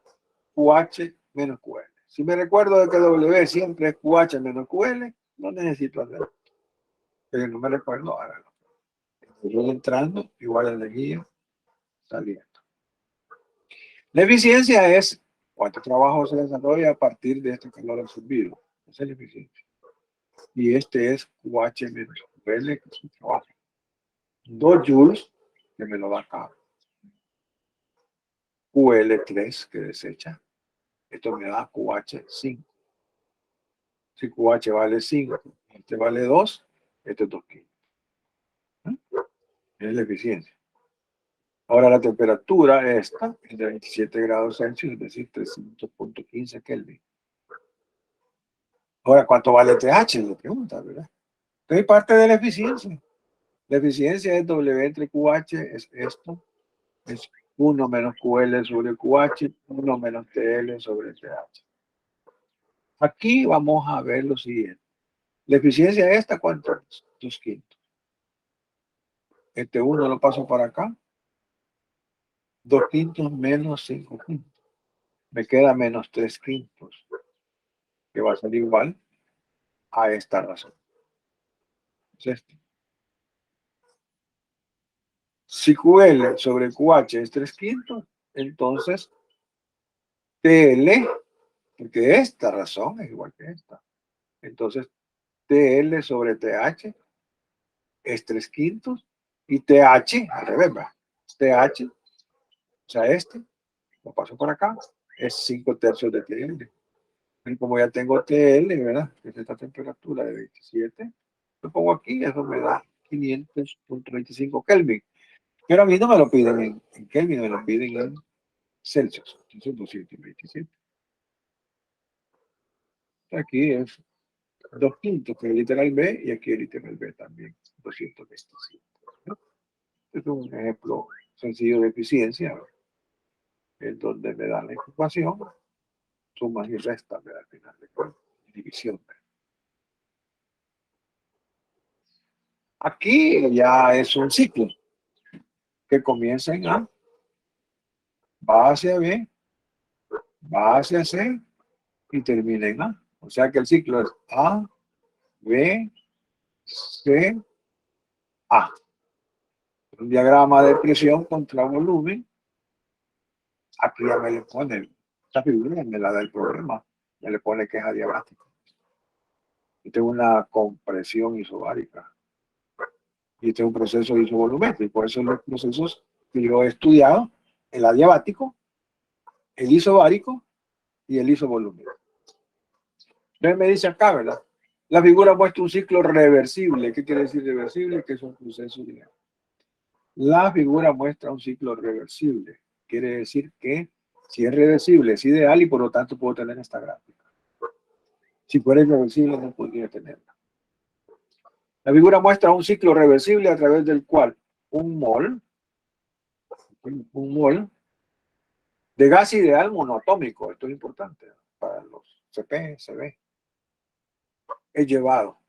QH menos QL. Si me recuerdo de que W siempre es QH menos QL, no necesito hacerlo. Pero no me recuerdo, hágalo. Energía entrando igual a energía saliendo. La eficiencia es cuánto trabajo se desarrolla a partir de este calor absorbido. Esa es la eficiencia. Y este es QH menos QL, que es un trabajo. 2 joules, que me lo da acá. QL3, que desecha. Esto me da QH5. Si QH vale 5, este vale 2, este es 2 kilos. Es la eficiencia. Ahora la temperatura esta es de 27 grados Celsius, es decir, 300.15 Kelvin. Ahora, ¿cuánto vale TH? Le pregunta, ¿verdad? Entonces, parte de la eficiencia. La eficiencia es W entre QH, es esto. Es 1 menos QL sobre QH, 1 menos TL sobre TH. Aquí vamos a ver lo siguiente. La eficiencia esta, ¿cuánto es? 2 quintos. Este 1 lo paso para acá. 2 quintos menos 5 quintos. Me queda menos 3 quintos, que va a ser igual a esta razón. Es esto. Si QL sobre QH es 3 quintos, entonces TL, porque esta razón es igual que esta. Entonces TL sobre TH es 3 quintos y TH, al revés, ¿verdad? TH, o sea, este, lo paso por acá, es 5 tercios de TL. Y como ya tengo TL, ¿verdad? Que es esta temperatura de 27, lo pongo aquí, eso me da 500.25 Kelvin. Pero a mí no me lo piden en Kelvin, me lo piden en Celsius. Entonces 227. Aquí es 2 quintos, que es el literal B, y aquí el literal B también, 227. ¿No? Este es un ejemplo sencillo de eficiencia, ¿no? En donde me dan la información, sumas y restas, al final de cuentas, división. Aquí ya es un ciclo que comienza en A, va hacia B, va hacia C y termina en A. O sea que el ciclo es A, B, C, A. Un diagrama de presión contra volumen. Aquí ya me le pone, esta figura me la da el problema, ya le pone que es adiabático. Y tengo una compresión isobárica. Y este es un proceso isovolumétrico. Por eso los procesos que yo he estudiado, el adiabático, el isobárico y el isovolumétrico. Entonces me dice acá, ¿verdad? La figura muestra un ciclo reversible. ¿Qué quiere decir reversible? Que es un proceso lineal. La figura muestra un ciclo reversible. Quiere decir que si es reversible es ideal y por lo tanto puedo tener esta gráfica. Si fuera irreversible no podría tenerla. La figura muestra un ciclo reversible a través del cual un mol de gas ideal monoatómico, esto es importante para los CP, CB, es llevado.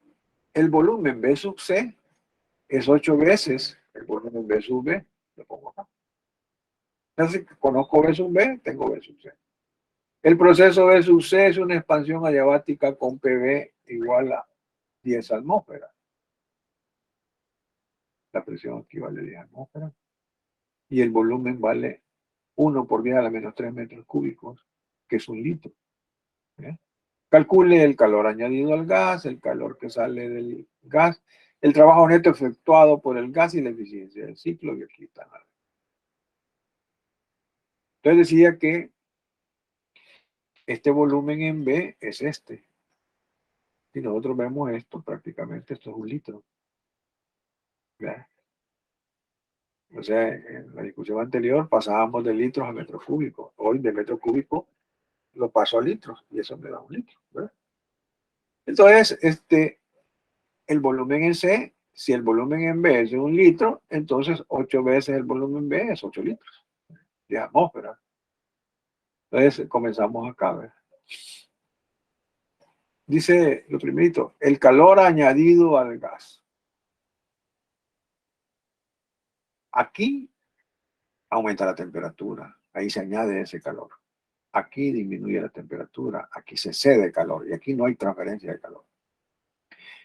El volumen B sub C es 8 veces el volumen B sub B, lo pongo acá. Entonces, conozco B sub B, tengo B sub C. El proceso B sub C es una expansión adiabática con PV igual a 10 atmósferas. La presión aquí vale 10 atmósferas. Y el volumen vale 1 por 10 a la menos 3 metros cúbicos, que es un litro. ¿Eh? Calcule el calor añadido al gas, el calor que sale del gas, el trabajo neto efectuado por el gas y la eficiencia del ciclo, y aquí están. Entonces decía que este volumen en B es este. Si nosotros vemos esto, prácticamente esto es un litro. ¿Ve? O sea, en la discusión anterior pasábamos de litros a metros cúbicos. Hoy de metro cúbico lo paso a litros y eso me da un litro. ¿Ve? Entonces, el volumen en C, si el volumen en B es de un litro, entonces 8 veces el volumen B es 8 litros de atmósfera. Entonces, comenzamos acá. ¿Ve? Dice lo primerito, el calor añadido al gas. Aquí aumenta la temperatura, ahí se añade ese calor. Aquí disminuye la temperatura, aquí se cede el calor y aquí no hay transferencia de calor.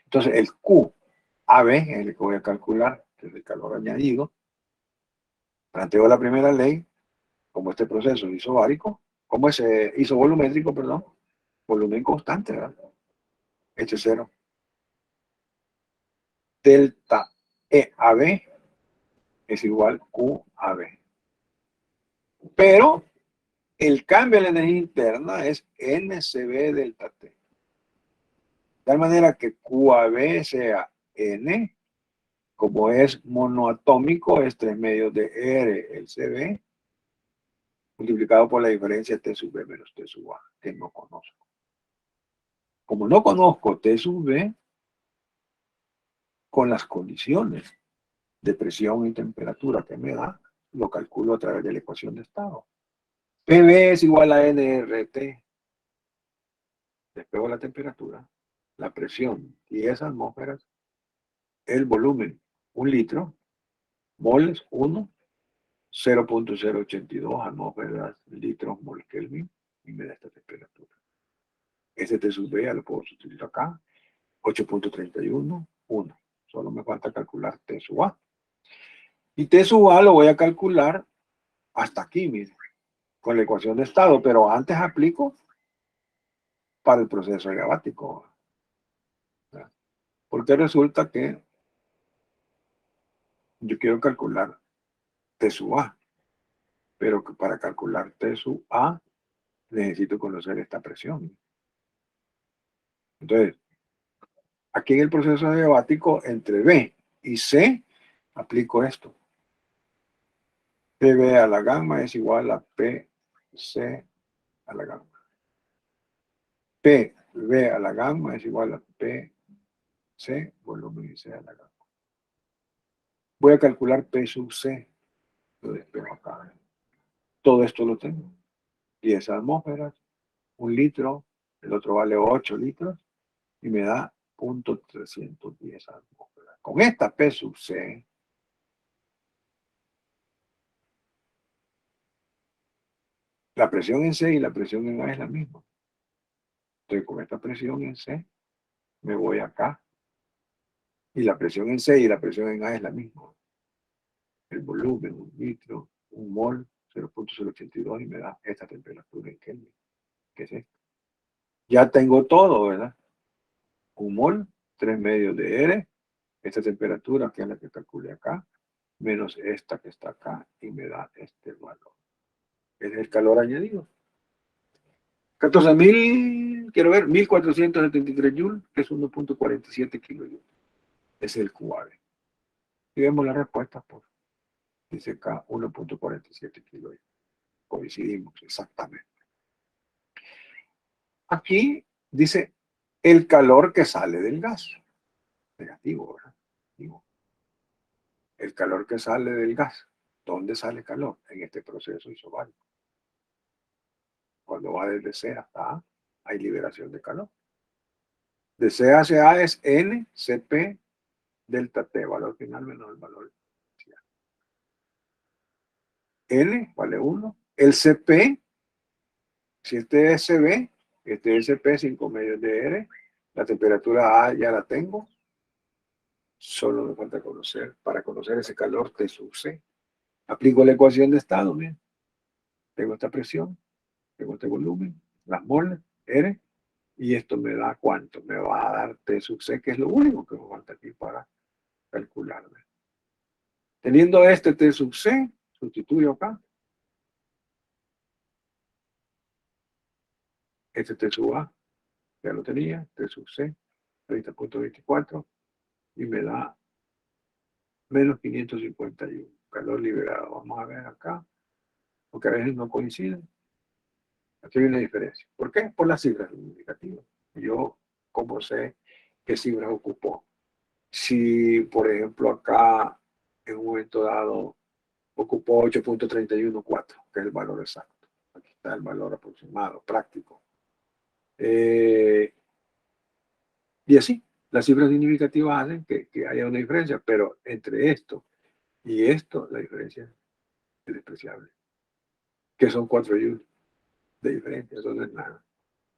Entonces el QAB es el que voy a calcular, que es el calor añadido. Planteo la primera ley, como este proceso isobárico, como ese isovolumétrico, perdón, volumen constante, ¿verdad? Este es cero. Delta EAB es igual QAB. Pero el cambio en la energía interna es NCB delta T. De tal manera que QAB sea N, como es monoatómico, es 3 medios de R, el CB, multiplicado por la diferencia T sub B menos T sub A, que no conozco. Como no conozco T sub B, con las condiciones de presión y temperatura que me da, lo calculo a través de la ecuación de estado. PB es igual a nRT. Despego la temperatura, la presión, 10 atmósferas, el volumen, 1 litro, moles, 1, 0.082 atmósferas, litros, mol Kelvin, y me da esta temperatura. Este T sub B ya lo puedo sustituir acá, 8.31, 1. Solo me falta calcular T sub A. Y T sub A lo voy a calcular hasta aquí, miren, con la ecuación de estado, pero antes aplico para el proceso adiabático. Porque resulta que yo quiero calcular T sub A, pero que para calcular T sub A necesito conocer esta presión. Entonces, aquí en el proceso adiabático, entre B y C, aplico esto. PB a la gamma es igual a PC a la gamma. PB a la gamma es igual a PC, volumen y C a la gamma. Voy a calcular P sub C. Lo despego acá. Todo esto lo tengo. 10 atmósferas, 1 litro, el otro vale 8 litros y me da 0.310 atmósferas. Con esta P sub C, la presión en C y la presión en A es la misma. Entonces, con esta presión en C, me voy acá. Y la presión en C y la presión en A es la misma. El volumen, 1 litro, 1 mol, 0.082 y me da esta temperatura en Kelvin, que es esta. Ya tengo todo, ¿verdad? 1 mol, 3 medios de R, esta temperatura, que es la que calculé acá, menos esta que está acá, y me da este valor. Es el calor añadido. 14.000, quiero ver, 1.473 joules, que es 1.47 kilojoules. Es el QAB. Y vemos la respuesta, pues. Dice acá 1.47 kilojoules. Coincidimos exactamente. Aquí dice el calor que sale del gas. Negativo, ¿verdad? Negativo. El calor que sale del gas. ¿Dónde sale calor? En este proceso isobárico. Cuando va desde C hasta A, hay liberación de calor. De C hacia A es NCP delta T, valor final menos el valor inicial. N vale 1. El CP, si este es CB, este es CP 5 medios de R, la temperatura A ya la tengo, solo me falta conocer, para conocer ese calor T sub C. Aplico la ecuación de estado, bien. Tengo esta presión, tengo este volumen, las moles, R, y esto me da ¿cuánto? Me va a dar T sub C, que es lo único que me falta aquí para calcularme. Teniendo este T sub C, sustituyo acá. Este T sub A, ya lo tenía, T sub C, 30.24, y me da menos 551. Calor liberado. Vamos a ver acá, porque a veces no coinciden. Aquí hay una diferencia. ¿Por qué? Por las cifras significativas. Yo, ¿cómo sé qué cifras ocupó? Si, por ejemplo, acá en un momento dado ocupó 8.314, que es el valor exacto. Aquí está el valor aproximado, práctico. Y así, las cifras significativas hacen que haya una diferencia, pero entre esto y esto, la diferencia es despreciable, que son 4 y 1 de diferencia, eso no es nada.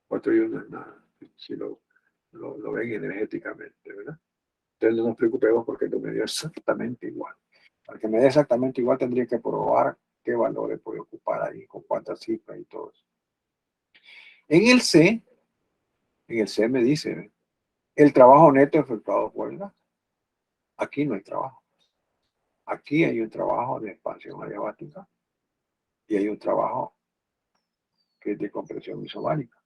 4 y 1 es nada, si lo ven energéticamente, ¿verdad? Entonces no nos preocupemos porque esto me dio exactamente igual. Para que me dé exactamente igual tendría que probar qué valores puede ocupar ahí, con cuántas cifras y todo eso. En el C me dice, el trabajo neto efectuado por el gas. Aquí no hay trabajo. Aquí hay un trabajo de expansión adiabática y hay un trabajo que es de compresión isobárica.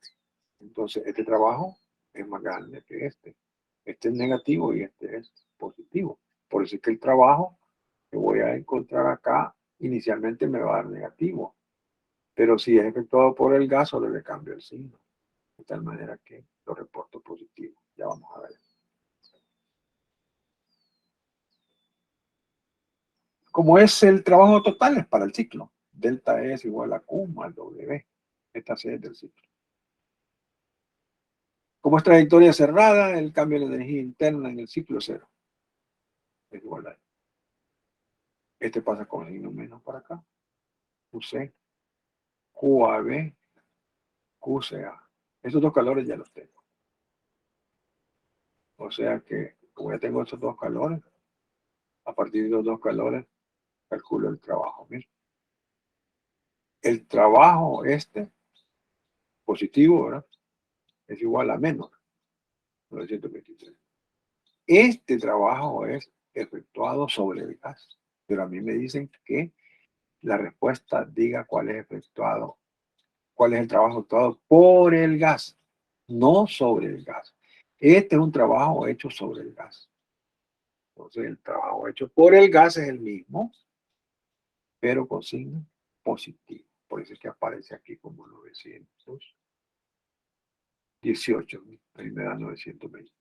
Entonces, este trabajo es más grande que este. Este es negativo y este es positivo. Por eso es que el trabajo que voy a encontrar acá inicialmente me va a dar negativo. Pero si es efectuado por el gas, solo le cambio el signo. De tal manera que lo reporto positivo. Ya vamos a ver. Como es el trabajo total, es para el ciclo. Delta E es igual a Q más W. Esta C es del ciclo. Como es trayectoria cerrada, el cambio de energía interna en el ciclo es cero. Es igual a E. Este pasa con signo menos para acá. QC, QAB, QCA. Esos dos calores ya los tengo. O sea que, como ya tengo esos dos calores, a partir de los dos calores, calculo el trabajo. Mira. El trabajo positivo, ¿verdad? Es igual a menos 923. Este trabajo es efectuado sobre el gas. Pero a mí me dicen que la respuesta diga cuál es efectuado, cuál es el trabajo efectuado por el gas, no sobre el gas. Este es un trabajo hecho sobre el gas. Entonces, el trabajo hecho por el gas es el mismo, pero con signo positivo. Por eso es que aparece aquí como 918. Ahí me da 920.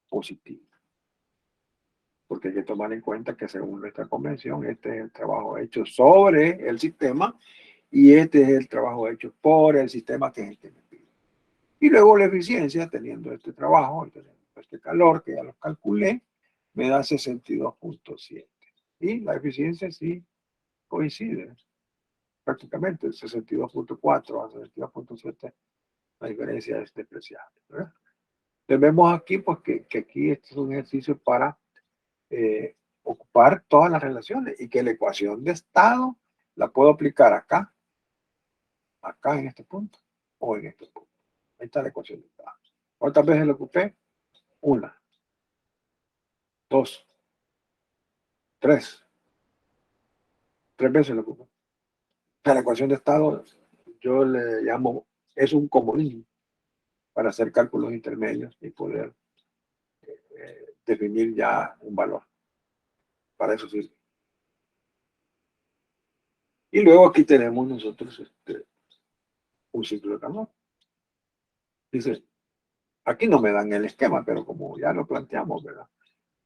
Positivo. Porque hay que tomar en cuenta que según nuestra convención, este es el trabajo hecho sobre el sistema y este es el trabajo hecho por el sistema que es el que me pide. Y luego la eficiencia, teniendo este trabajo, teniendo este calor que ya lo calculé, me da 62.7. Y la eficiencia sí coincide prácticamente, 62.4 a 62.7, la diferencia es despreciable, ¿verdad? Entonces vemos aquí pues, que aquí este es un ejercicio para ocupar todas las relaciones y que la ecuación de estado la puedo aplicar acá en este punto o en este punto. Ahí está la ecuación de estado. ¿Cuántas veces lo ocupé? Una, dos, tres. Tres veces lo ocupé. O sea, la ecuación de estado yo le llamo, es un comodín para hacer cálculos intermedios y poder definir ya un valor. Para eso sirve. Y luego aquí tenemos nosotros un ciclo de Carnot. Dice, aquí no me dan el esquema, pero como ya lo planteamos, ¿verdad?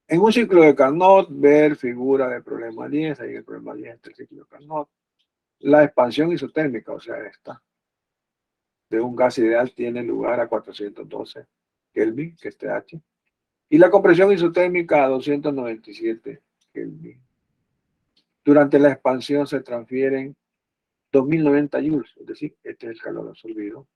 En un ciclo de Carnot, ver figura del problema 10, ahí el problema 10 es el ciclo de Carnot. La expansión isotérmica, o sea, esta, de un gas ideal tiene lugar a 412 Kelvin, que es TH, y la compresión isotérmica a 297 Kelvin. Durante la expansión se transfieren 2090 joules, es decir, este es el calor absorbido.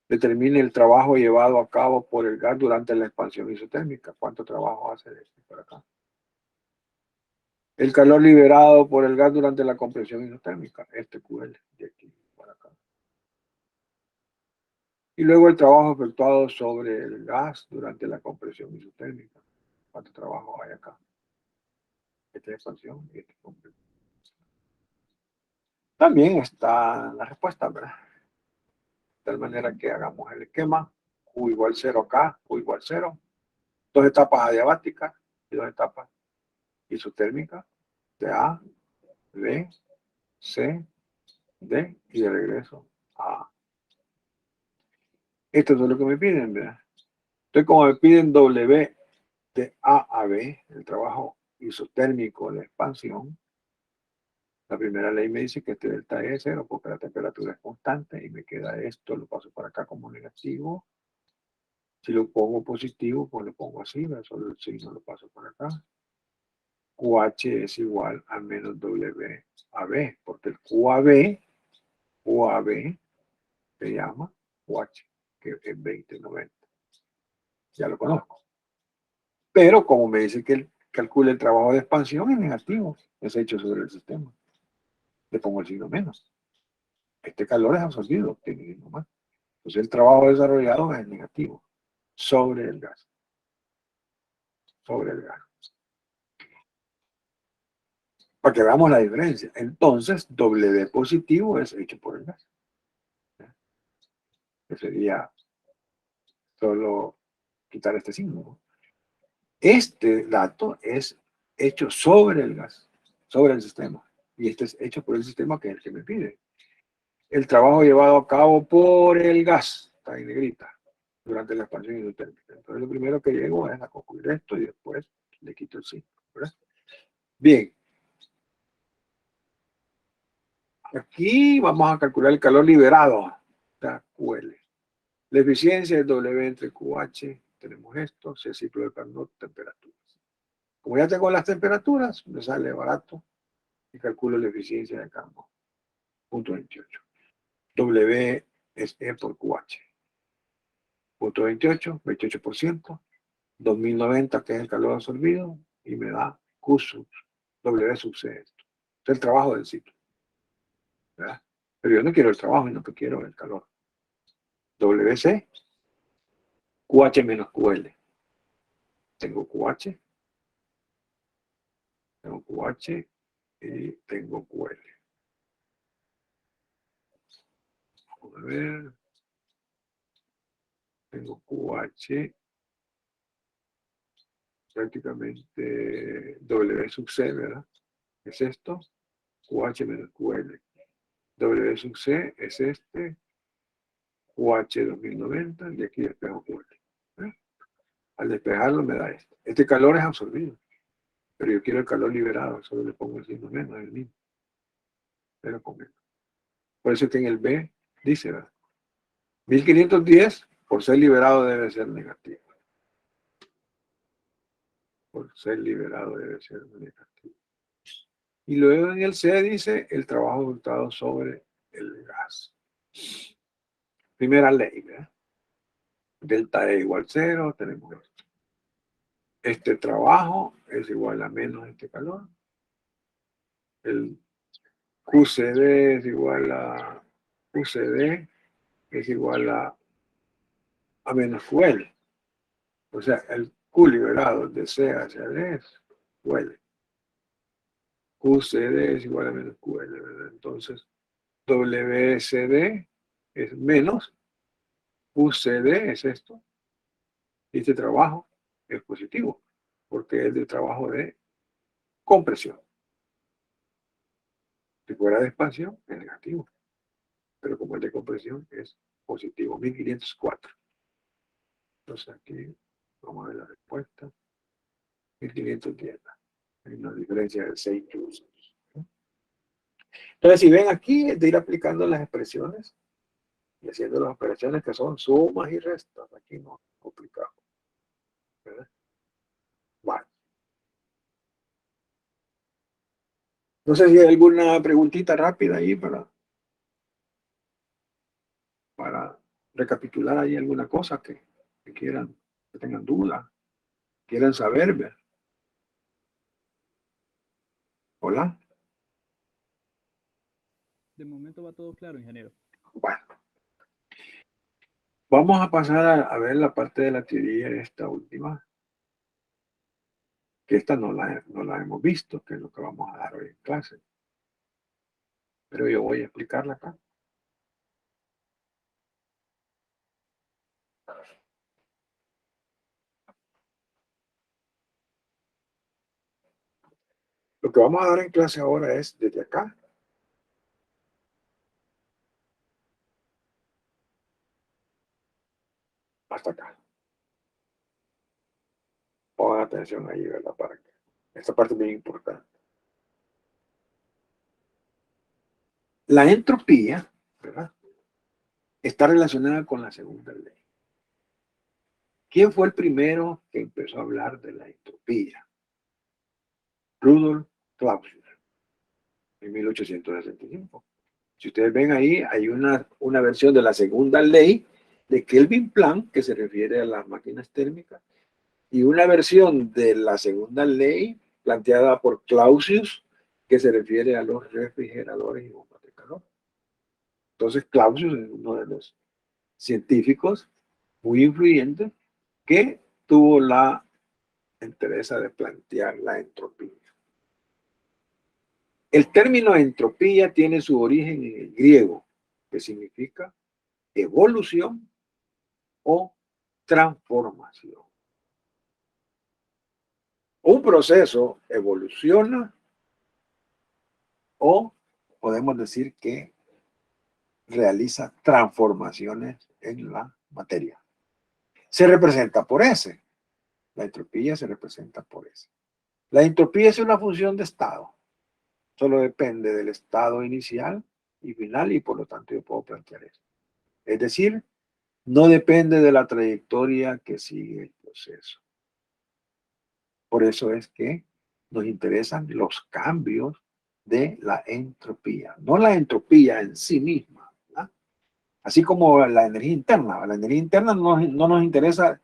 Determine el trabajo llevado a cabo por el gas durante la expansión isotérmica. ¿Cuánto trabajo hace este por acá? El calor liberado por el gas durante la compresión isotérmica, este QL, de aquí para acá. Y luego el trabajo efectuado sobre el gas durante la compresión isotérmica. ¿Cuánto trabajo hay acá? Esta expansión y esta compresión. También está la respuesta, ¿verdad? De tal manera que hagamos el esquema. Q igual 0 acá, Q igual 0. Dos etapas adiabáticas. y dos etapas isotérmicas de A, B, C, D y de regreso a A. Esto es lo que me piden, ¿verdad? Entonces, como me piden W de A a B, el trabajo isotérmico de expansión, la primera ley me dice que este delta E es cero porque la temperatura es constante y me queda esto, lo paso para acá como negativo. Si lo pongo positivo, pues lo pongo así, solo el signo lo paso para acá. QH es igual a menos WAB, porque el QAB se llama QH, que es 2090. Ya lo conozco. Pero como me dice que calcula el trabajo de expansión, es negativo, es hecho sobre el sistema. Le pongo el signo menos. Este calor es absorbido, tiene signo más. Entonces el trabajo desarrollado es negativo sobre el gas. Sobre el gas. Para que veamos la diferencia. Entonces, W positivo es hecho por el gas. Que sería solo quitar este signo. Este dato es hecho sobre el gas, sobre el sistema. Y este es hecho por el sistema que es el que me pide. El trabajo llevado a cabo por el gas, está en negrita, durante la expansión isotérmica. Entonces, lo primero que llego es a concluir esto y después le quito el signo. ¿Verdad? Bien. Aquí vamos a calcular el calor liberado, QL. La eficiencia es W entre QH, tenemos esto, C ciclo de Carnot, temperaturas. Como ya tengo las temperaturas, me sale barato y calculo la eficiencia de cambio. Punto 28. W es E por QH. Punto 28, 28%, 2090 que es el calor absorbido y me da Q sub W sub C esto. Es el trabajo del ciclo. ¿Verdad? Pero yo no quiero el trabajo, sino que quiero el calor. WC, QH menos QL. Tengo QH, tengo QH y tengo QL. Vamos a ver. Tengo QH, prácticamente W sub C, ¿verdad? Es esto, QH menos QL. W sub C es este, QH 2090, y aquí despejo QL. ¿Eh? Al despejarlo me da esto. Este calor es absorbido, pero yo quiero el calor liberado, solo le pongo el signo menos, el mismo. Pero con menos. Por eso es que en el B dice, ¿verdad? 1510 por ser liberado debe ser negativo. Por ser liberado debe ser negativo. Y luego en el C dice el trabajo resultado sobre el gas. Primera ley, ¿verdad? Delta E igual 0, tenemos esto. Este trabajo es igual a menos este calor. El QCD es igual a QCD es igual a menos QL. O sea, el Q liberado de C hacia D es QL. QCD es igual a menos QL, ¿verdad? Entonces, WCD es menos QCD es esto. Y este trabajo es positivo, porque es de trabajo de compresión. Si fuera de expansión, es negativo. Pero como es de compresión, es positivo. 1504. Entonces aquí vamos a ver la respuesta. 1510. Hay una diferencia de 6 joules. Entonces, si ven aquí, es de ir aplicando las expresiones y haciendo las operaciones que son sumas y restas. Aquí no es complicado. ¿Verdad? Bueno. No sé si hay alguna preguntita rápida ahí para recapitular ahí alguna cosa que quieran, que tengan duda, quieran saber. ¿Ver? Hola. De momento va todo claro, ingeniero. Bueno, vamos a pasar a ver la parte de la teoría, esta última, que esta no la hemos visto, que es lo que vamos a dar hoy en clase. Pero yo voy a explicarla acá. Lo que vamos a dar en clase ahora es desde acá hasta acá. Pongan atención ahí, ¿verdad? Para que esta parte es bien importante. La entropía, ¿verdad?, está relacionada con la segunda ley. ¿Quién fue el primero que empezó a hablar de la entropía? Rudolf Clausius, en 1865. Si ustedes ven ahí, hay una versión de la segunda ley de Kelvin Planck, que se refiere a las máquinas térmicas, y una versión de la segunda ley planteada por Clausius, que se refiere a los refrigeradores y bombas de calor. Entonces, Clausius es uno de los científicos muy influyentes que tuvo la interés de plantear la entropía. El término entropía tiene su origen en el griego, que significa evolución o transformación. Un proceso evoluciona o podemos decir que realiza transformaciones en la materia. Se representa por S. La entropía se representa por S. La entropía es una función de estado. Solo depende del estado inicial y final y por lo tanto yo puedo plantear eso. Es decir, no depende de la trayectoria que sigue el proceso. Por eso es que nos interesan los cambios de la entropía, no la entropía en sí misma, ¿verdad? Así como la energía interna. La energía interna no nos interesa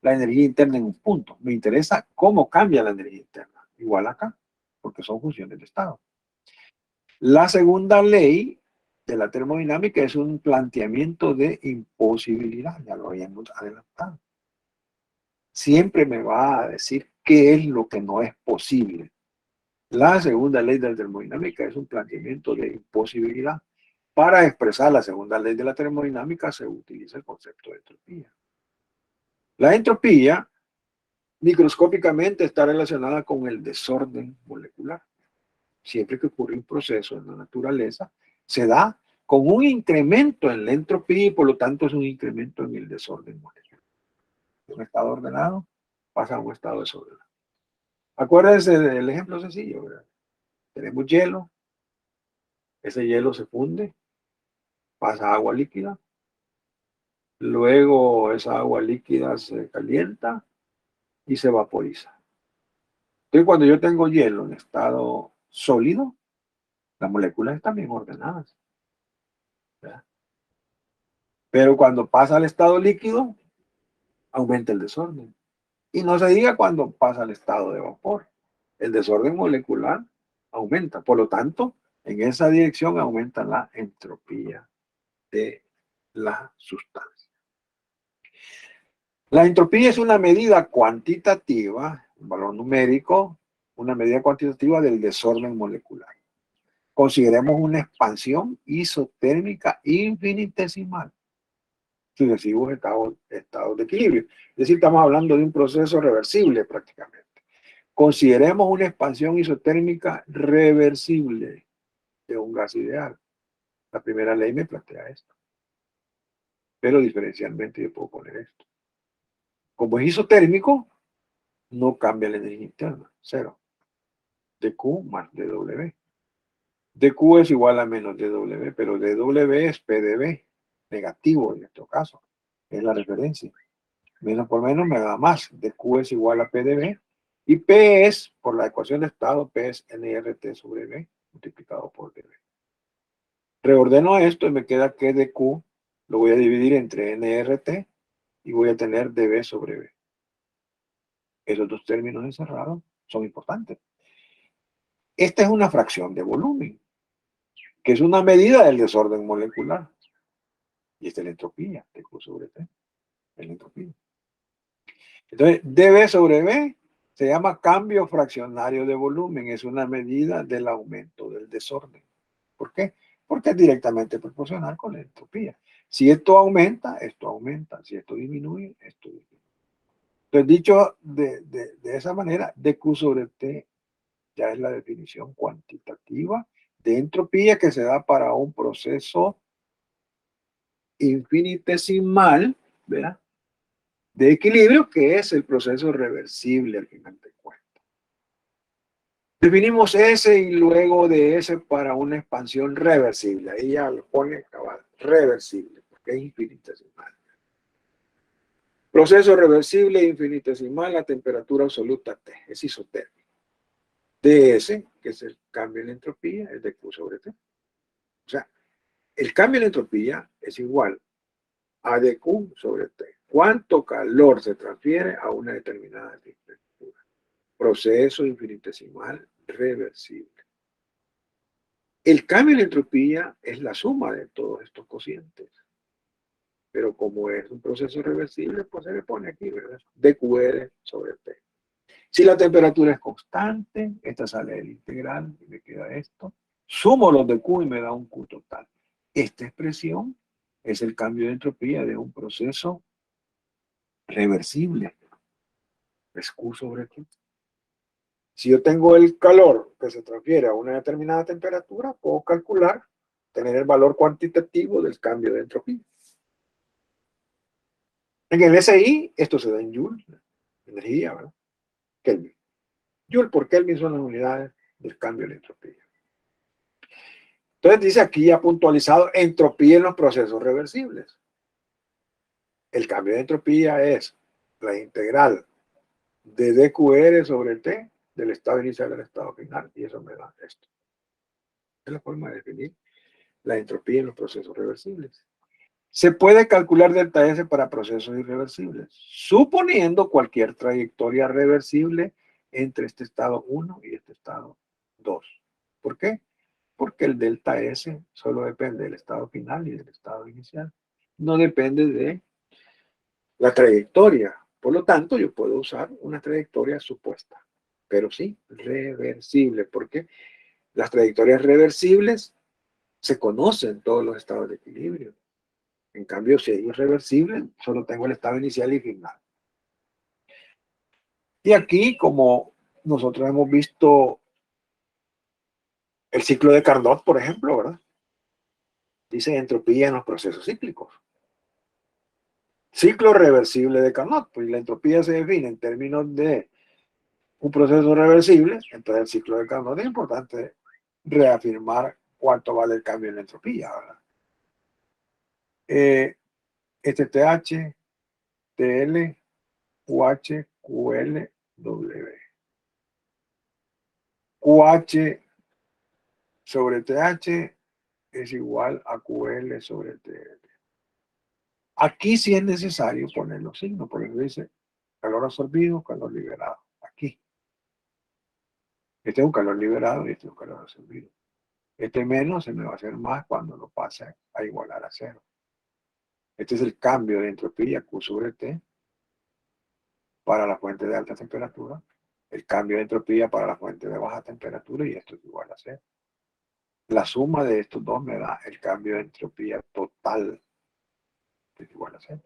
la energía interna en un punto, me interesa cómo cambia la energía interna. Igual acá, porque son funciones de estado. La segunda ley de la termodinámica es un planteamiento de imposibilidad, ya lo habíamos adelantado. Siempre me va a decir qué es lo que no es posible. La segunda ley de la termodinámica es un planteamiento de imposibilidad. Para expresar la segunda ley de la termodinámica se utiliza el concepto de entropía. La entropía microscópicamente está relacionada con el desorden molecular. Siempre que ocurre un proceso en la naturaleza, se da con un incremento en la entropía y por lo tanto es un incremento en el desorden molecular. De un estado ordenado pasa a un estado desordenado. Acuérdense del ejemplo sencillo, ¿verdad? Tenemos hielo, ese hielo se funde, pasa a agua líquida, luego esa agua líquida se calienta y se vaporiza. Entonces cuando yo tengo hielo en estado sólido, las moléculas están bien ordenadas, ¿verdad? Pero cuando pasa al estado líquido, aumenta el desorden. Y no se diga cuando pasa al estado de vapor. El desorden molecular aumenta. Por lo tanto, en esa dirección aumenta la entropía de la sustancia. La entropía es una medida cuantitativa, un valor numérico, una medida cuantitativa del desorden molecular. Consideremos una expansión isotérmica infinitesimal, sucesivos estados de equilibrio. Es decir, estamos hablando de un proceso reversible prácticamente. Consideremos una expansión isotérmica reversible de un gas ideal. La primera ley me plantea esto. Pero diferencialmente yo puedo poner esto. Como es isotérmico, no cambia la energía interna, cero. dQ más dW. dQ es igual a menos dW, pero dW es PdV, negativo en nuestro caso. Es la referencia. Menos por menos me da más. dQ es igual a PdV. Y P es, por la ecuación de estado, P es nRT sobre V multiplicado por dV. Reordeno esto y me queda que dQ lo voy a dividir entre nRT y voy a tener dV sobre V. Esos dos términos encerrados son importantes. Esta es una fracción de volumen, que es una medida del desorden molecular. Y esta es la entropía, dQ sobre T, es la entropía. Entonces, dV sobre V se llama cambio fraccionario de volumen. Es una medida del aumento del desorden. ¿Por qué? Porque es directamente proporcional con la entropía. Si esto aumenta, esto aumenta. Si esto disminuye, esto disminuye. Entonces, dicho de esa manera, dQ sobre T Ya es la definición cuantitativa de entropía que se da para un proceso infinitesimal, ¿verdad?, de equilibrio, que es el proceso reversible al final de cuentas. Definimos S y luego de S para una expansión reversible. Ahí ya lo pone cabal, reversible, porque es infinitesimal. Proceso reversible infinitesimal a temperatura absoluta T, es isotérmico. ds, que es el cambio en la entropía, es de Q sobre T. O sea, el cambio en la entropía es igual a dQ sobre T. ¿Cuánto calor se transfiere a una determinada temperatura? Proceso infinitesimal reversible. El cambio en la entropía es la suma de todos estos cocientes. Pero como es un proceso reversible, pues se le pone aquí, ¿verdad? dQr sobre T. Si la temperatura es constante, esta sale del integral y me queda esto. Sumo los de Q y me da un Q total. Esta expresión es el cambio de entropía de un proceso reversible. Es Q sobre T. Si yo tengo el calor que se transfiere a una determinada temperatura, puedo calcular, tener el valor cuantitativo del cambio de entropía. En el SI, esto se da en Joule, energía, ¿verdad? Kelvin. Joule por Kelvin son las unidades del cambio de entropía. Entonces dice aquí ya puntualizado, entropía en los procesos reversibles. El cambio de entropía es la integral de dQr sobre T del estado inicial al estado final, y eso me da esto. Es la forma de definir la entropía en los procesos reversibles. Se puede calcular delta S para procesos irreversibles, suponiendo cualquier trayectoria reversible entre este estado 1 y este estado 2. ¿Por qué? Porque el delta S solo depende del estado final y del estado inicial. No depende de la trayectoria. Por lo tanto, yo puedo usar una trayectoria supuesta, pero sí reversible, porque las trayectorias reversibles se conocen todos los estados de equilibrio. En cambio, si es irreversible, solo tengo el estado inicial y final. Y aquí, como nosotros hemos visto el ciclo de Carnot, por ejemplo, ¿verdad? Dice entropía en los procesos cíclicos. Ciclo reversible de Carnot, pues la entropía se define en términos de un proceso reversible, entonces el ciclo de Carnot es importante reafirmar cuánto vale el cambio en la entropía, ¿verdad? Este TH, TL, QH, QL, W. QH sobre TH es igual a QL sobre TL. Aquí sí es necesario poner los signos, por eso dice calor absorbido, calor liberado. Aquí. Este es un calor liberado y este es un calor absorbido. Este menos se me va a hacer más cuando lo pase a igualar a cero. Este es el cambio de entropía Q sobre T para la fuente de alta temperatura, el cambio de entropía para la fuente de baja temperatura, y esto es igual a cero. La suma de estos dos me da el cambio de entropía total, que es igual a cero.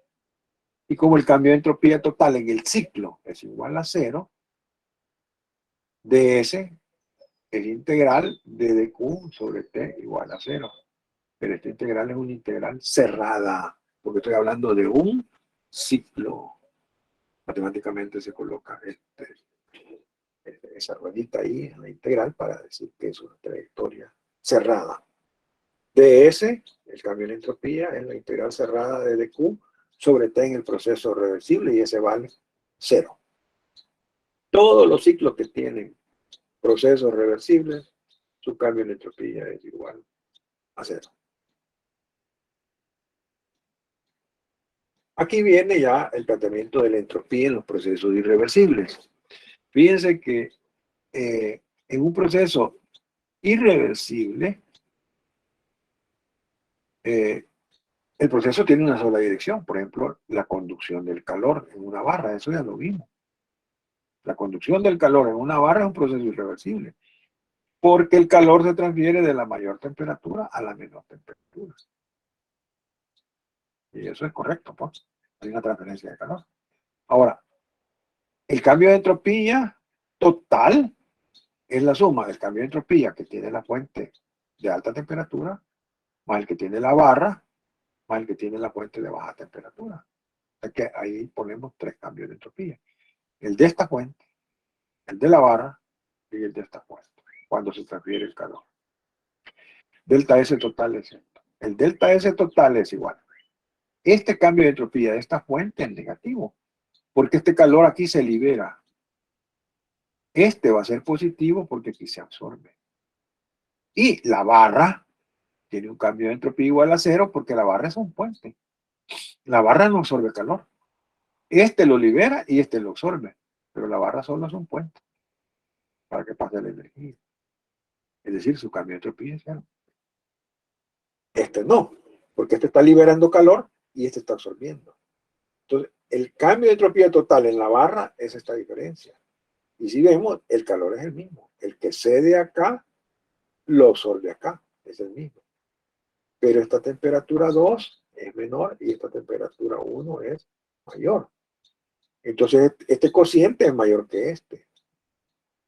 Y como el cambio de entropía total en el ciclo es igual a cero, ds es integral de dq sobre t igual a cero. Pero esta integral es una integral cerrada, porque estoy hablando de un ciclo. Matemáticamente se coloca esa ruedita ahí en la integral para decir que es una trayectoria cerrada. ds, el cambio en entropía, es la integral cerrada de dq sobre t en el proceso reversible, y ese vale cero. Todos los ciclos que tienen procesos reversibles, su cambio en entropía es igual a cero. Aquí viene ya el tratamiento de la entropía en los procesos irreversibles. Fíjense que en un proceso irreversible, el proceso tiene una sola dirección. Por ejemplo, la conducción del calor en una barra, eso ya lo vimos. La conducción del calor en una barra es un proceso irreversible, porque el calor se transfiere de la mayor temperatura a la menor temperatura. Y eso es correcto, pues. Hay una transferencia de calor. Ahora, el cambio de entropía total es la suma del cambio de entropía que tiene la fuente de alta temperatura, más el que tiene la barra, más el que tiene la fuente de baja temperatura. O sea que ahí ponemos 3 cambios de entropía. El de esta fuente, el de la barra y el de esta fuente, cuando se transfiere el calor. Delta S total es esto. El delta S total es igual. Este cambio de entropía de esta fuente es negativo, porque este calor aquí se libera. Este va a ser positivo porque aquí se absorbe. Y la barra tiene un cambio de entropía igual a 0 porque la barra es un puente. La barra no absorbe calor. Este lo libera y este lo absorbe. Pero la barra solo es un puente para que pase la energía. Es decir, su cambio de entropía es 0. Este no, porque este está liberando calor y este está absorbiendo. Entonces, el cambio de entropía total en la barra es esta diferencia. Y si vemos, el calor es el mismo. El que cede acá, lo absorbe acá. Es el mismo. Pero esta temperatura 2 es menor y esta temperatura 1 es mayor. Entonces, este cociente es mayor que este.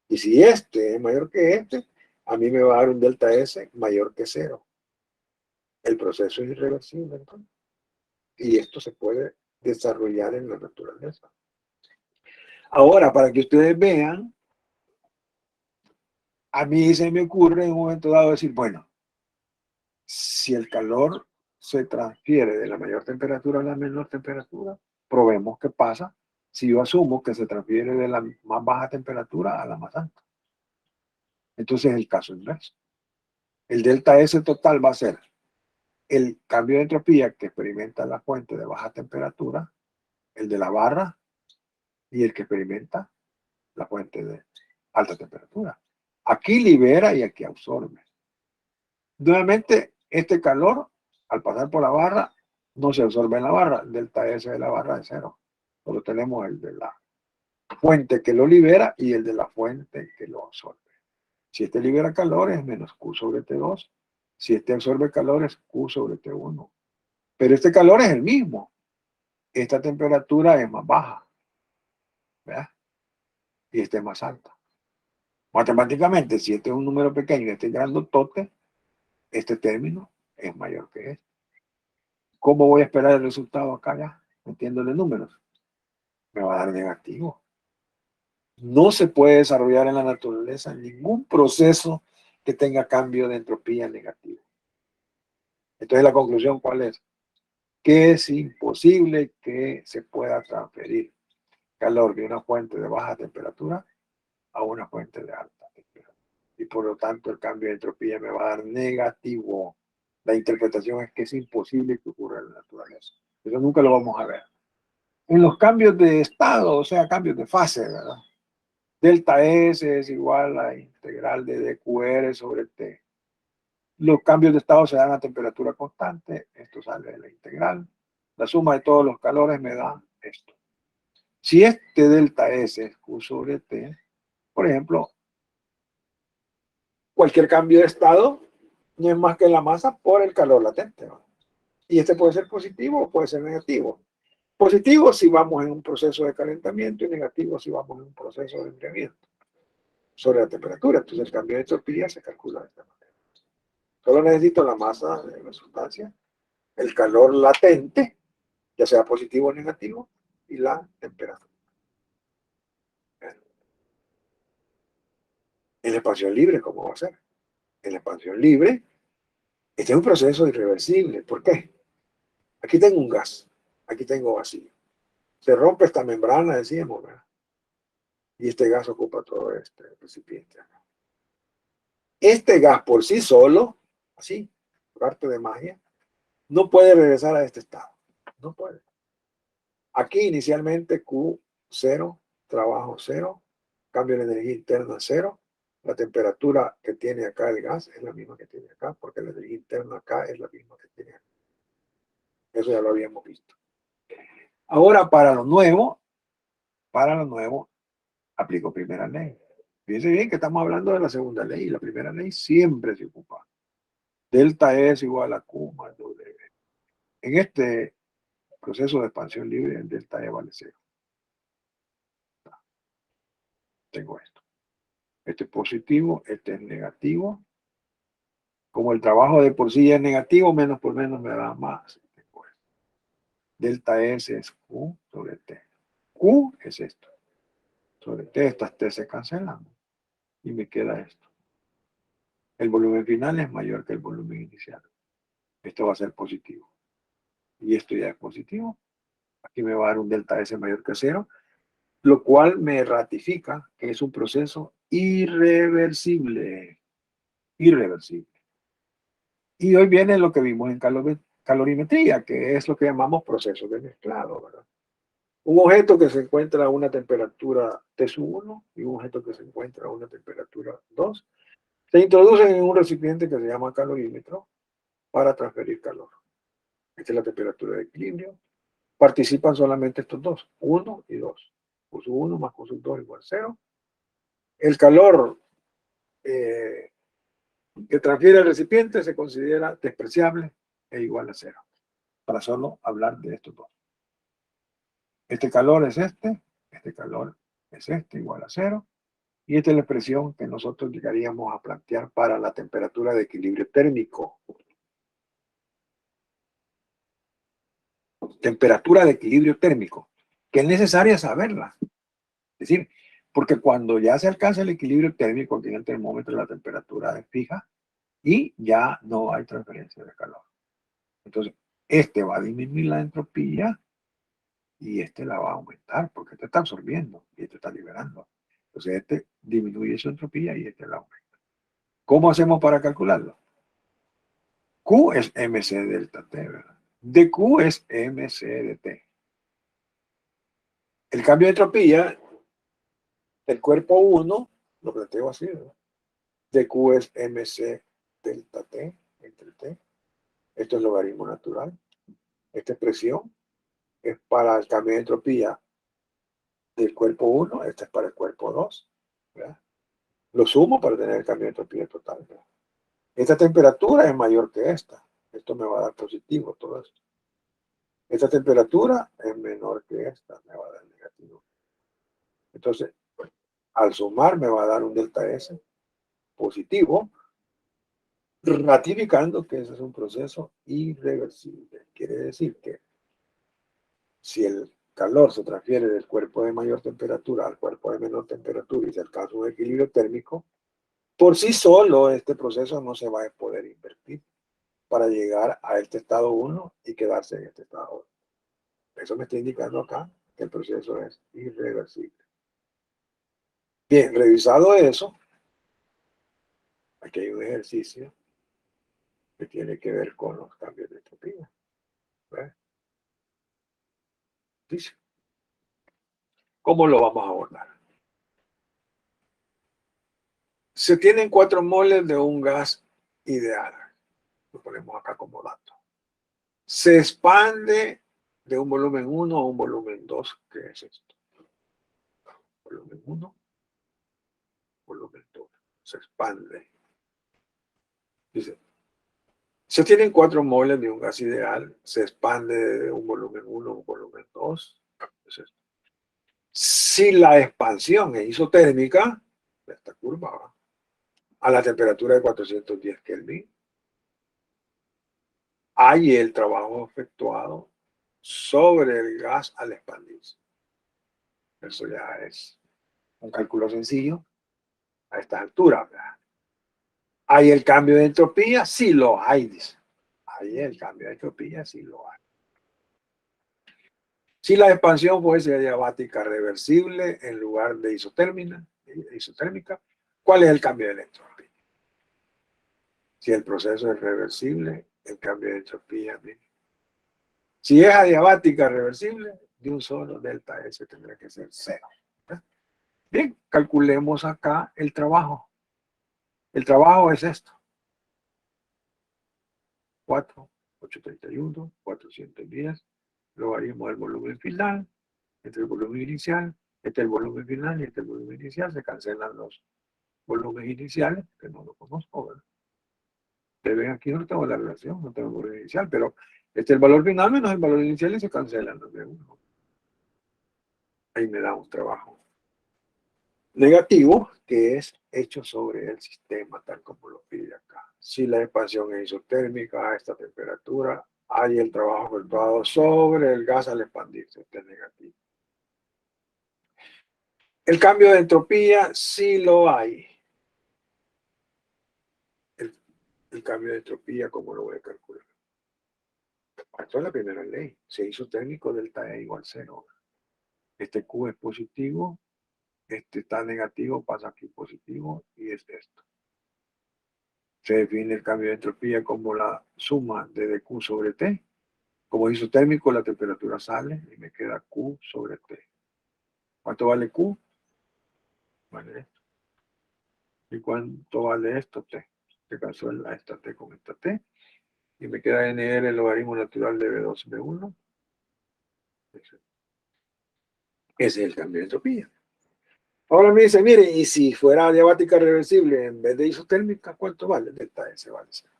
Y si este es mayor que este, a mí me va a dar un delta S mayor que 0. El proceso es irreversible, entonces. Y esto se puede desarrollar en la naturaleza. Ahora, para que ustedes vean, a mí se me ocurre en un momento dado decir, bueno, si el calor se transfiere de la mayor temperatura a la menor temperatura, probemos qué pasa si yo asumo que se transfiere de la más baja temperatura a la más alta. Entonces, el caso inverso. El delta S total va a ser el cambio de entropía que experimenta la fuente de baja temperatura, el de la barra y el que experimenta la fuente de alta temperatura. Aquí libera y aquí absorbe. Nuevamente, este calor, al pasar por la barra, no se absorbe en la barra. El delta S de la barra es 0. Solo tenemos el de la fuente que lo libera y el de la fuente que lo absorbe. Si este libera calor es menos Q sobre T2. Si este absorbe calor es Q sobre T1. Pero este calor es el mismo. Esta temperatura es más baja. ¿Verdad? Y esta es más alta. Matemáticamente, si este es un número pequeño y este es grandotote, este término es mayor que este. ¿Cómo voy a esperar el resultado acá ya? Metiéndole números. Me va a dar negativo. No se puede desarrollar en la naturaleza ningún proceso que tenga cambio de entropía negativo. Entonces, la conclusión, ¿cuál es? Que es imposible que se pueda transferir calor de una fuente de baja temperatura a una fuente de alta temperatura. Y por lo tanto, el cambio de entropía me va a dar negativo. La interpretación es que es imposible que ocurra en la naturaleza. Eso nunca lo vamos a ver. En los cambios de estado, o sea, cambios de fase, ¿verdad? Delta S es igual a integral de dQr sobre T. Los cambios de estado se dan a temperatura constante. Esto sale de la integral. La suma de todos los calores me da esto. Si este delta S es Q sobre T, por ejemplo, cualquier cambio de estado no es más que la masa por el calor latente, ¿no? Y este puede ser positivo o puede ser negativo. Positivo si vamos en un proceso de calentamiento y negativo si vamos en un proceso de enfriamiento sobre la temperatura. Entonces el cambio de entropía se calcula de esta manera. Solo necesito la masa de la sustancia, el calor latente, ya sea positivo o negativo, y la temperatura. En la expansión libre, ¿cómo va a ser? En la expansión libre, este es un proceso irreversible. ¿Por qué? Aquí tengo un gas, aquí tengo vacío. Se rompe esta membrana, decíamos, ¿verdad? Y este gas ocupa todo este recipiente. Este gas por sí solo, así, por arte de magia, no puede regresar a este estado. No puede. Aquí inicialmente Q0, trabajo 0, cambio de energía interna 0. La temperatura que tiene acá el gas es la misma que tiene acá, porque la energía interna acá es la misma que tiene acá. Eso ya lo habíamos visto. Ahora, para lo nuevo, aplico primera ley. Fíjense bien que estamos hablando de la segunda ley, y la primera ley siempre se ocupa. Delta es igual a Q más W. En este proceso de expansión libre, el delta E vale 0. Tengo esto. Este es positivo, este es negativo. Como el trabajo de por sí ya es negativo, menos por menos me da más. Delta S es Q sobre T. Q es esto. Sobre T, estas T se cancelan. Y me queda esto. El volumen final es mayor que el volumen inicial. Esto va a ser positivo. Y esto ya es positivo. Aquí me va a dar un delta S mayor que 0, lo cual me ratifica que es un proceso irreversible. Irreversible. Y hoy viene lo que vimos en calorimetría, que es lo que llamamos proceso de mezclado, ¿verdad? Un objeto que se encuentra a una temperatura T1 y un objeto que se encuentra a una temperatura 2 se introducen en un recipiente que se llama calorímetro para transferir calor. Esta es la temperatura de equilibrio. Participan solamente estos dos, 1 y 2. Q1 más Q2 igual 0. El calor que transfiere el recipiente se considera despreciable e igual a 0. Para solo hablar de estos dos. Este calor es este calor es igual a 0. Y esta es la expresión que nosotros llegaríamos a plantear para la temperatura de equilibrio térmico. Temperatura de equilibrio térmico, que es necesaria saberla. Es decir, porque cuando ya se alcanza el equilibrio térmico, aquí en el termómetro la temperatura es fija y ya no hay transferencia de calor. Entonces, este va a disminuir la entropía y este la va a aumentar, porque este está absorbiendo y este está liberando. Entonces, este disminuye su entropía y este la aumenta. ¿Cómo hacemos para calcularlo? Q es mc delta T, ¿verdad? dQ es mc de T. El cambio de entropía del cuerpo 1, lo planteo así, ¿verdad? dQ es mc delta T entre T. Esto es logaritmo natural. Esta expresión es para el cambio de entropía del cuerpo 1, esta es para el cuerpo 2, ¿verdad? Lo sumo para tener el cambio de entropía total, ¿verdad? Esta temperatura es mayor que esta. Esto me va a dar positivo, todo esto. Esta temperatura es menor que esta, me va a dar negativo. Entonces, al sumar me va a dar un delta S positivo, ratificando que ese es un proceso irreversible. Quiere decir que si el calor se transfiere del cuerpo de mayor temperatura al cuerpo de menor temperatura y se alcanza un equilibrio térmico, por sí solo este proceso no se va a poder invertir para llegar a este estado 1 y quedarse en este estado 2. Eso me está indicando acá que el proceso es irreversible. Bien, revisado eso, aquí hay un ejercicio que tiene que ver con los cambios de entropía. ¿Ves? Dice, ¿cómo lo vamos a abordar? Se tienen 4 moles de un gas ideal. Lo ponemos acá como dato. Se expande de un volumen 1 a un volumen 2. ¿Qué es esto? Volumen 1, volumen 2. Se expande. Dice, se tienen 4 moles de un gas ideal. Se expande de un volumen 1 a un volumen 2. ¿Qué es esto? Si la expansión es isotérmica, esta curva va a la temperatura de 410 Kelvin, hay el trabajo efectuado sobre el gas al expandirse. Eso ya es un cálculo sencillo a esta altura, ¿verdad? ¿Hay el cambio de entropía? Sí lo hay, dice. Hay el cambio de entropía, sí lo hay. Si la expansión fuese adiabática reversible en lugar de isotérmica, ¿cuál es el cambio de entropía? Si el proceso es reversible, el cambio de entropía es mínimo. Si es adiabática reversible, de un solo delta S tendrá que ser 0. Bien, calculemos acá el trabajo. El trabajo es esto. 4, 831, 410, logaritmo del volumen final, entre el volumen inicial, este es el volumen final y este es el volumen inicial, se cancelan los volúmenes iniciales, que no lo conozco, ¿verdad? Ustedes ven aquí no tengo la relación, no tengo el volumen inicial, pero este es el valor final menos el valor inicial y se cancelan los de uno. Ahí me da un trabajo. negativo que es hecho sobre el sistema tal como lo pide acá. Si la expansión es isotérmica a esta temperatura, hay el trabajo efectuado sobre el gas al expandirse. Este es negativo. El cambio de entropía sí lo hay. El cambio de entropía, ¿cómo lo voy a calcular? Esto es la primera ley. Si es isotérmico, delta E igual 0. Este Q es positivo, este está negativo, pasa aquí positivo y es esto. Se define el cambio de entropía como la suma de dQ sobre T. Como es isotérmico, la temperatura sale y me queda Q sobre T. ¿Cuánto vale Q? Vale esto. ¿Y cuánto vale esto? T. Se cansó esta T con esta T. Y me queda NR el logaritmo natural de B2, B1. Ese es el cambio de entropía. Ahora me dice, mire, y si fuera adiabática reversible en vez de isotérmica, ¿cuánto vale? Delta S vale 0.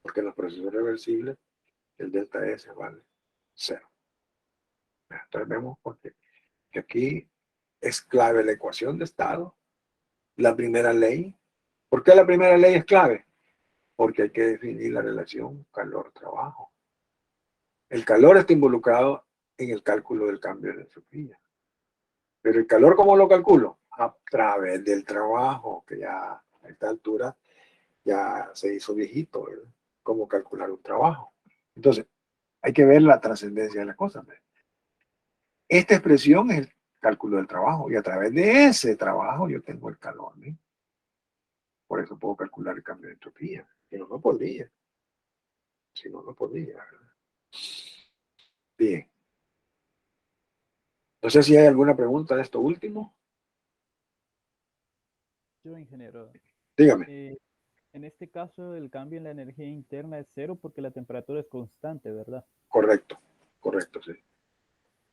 Porque en los procesos reversibles, el delta S vale 0. Entonces vemos que aquí es clave la ecuación de estado, la primera ley. ¿Por qué la primera ley es clave? Porque hay que definir la relación calor-trabajo. El calor está involucrado en el cálculo del cambio de entropía. Pero el calor, ¿cómo lo calculo? A través del trabajo, que ya a esta altura ya se hizo viejito, ¿verdad? Cómo calcular un trabajo. Entonces, hay que ver la trascendencia de las cosas. ¿Verdad? Esta expresión es el cálculo del trabajo y a través de ese trabajo yo tengo el calor. ¿no? Por eso puedo calcular el cambio de entropía. Si no, no podría. Si no, no podría. ¿verdad? Bien. No sé si hay alguna pregunta de esto último. Yo, ingeniero, Dígame. en este caso el cambio en la energía interna es cero porque la temperatura es constante, ¿verdad? Correcto. Correcto, sí.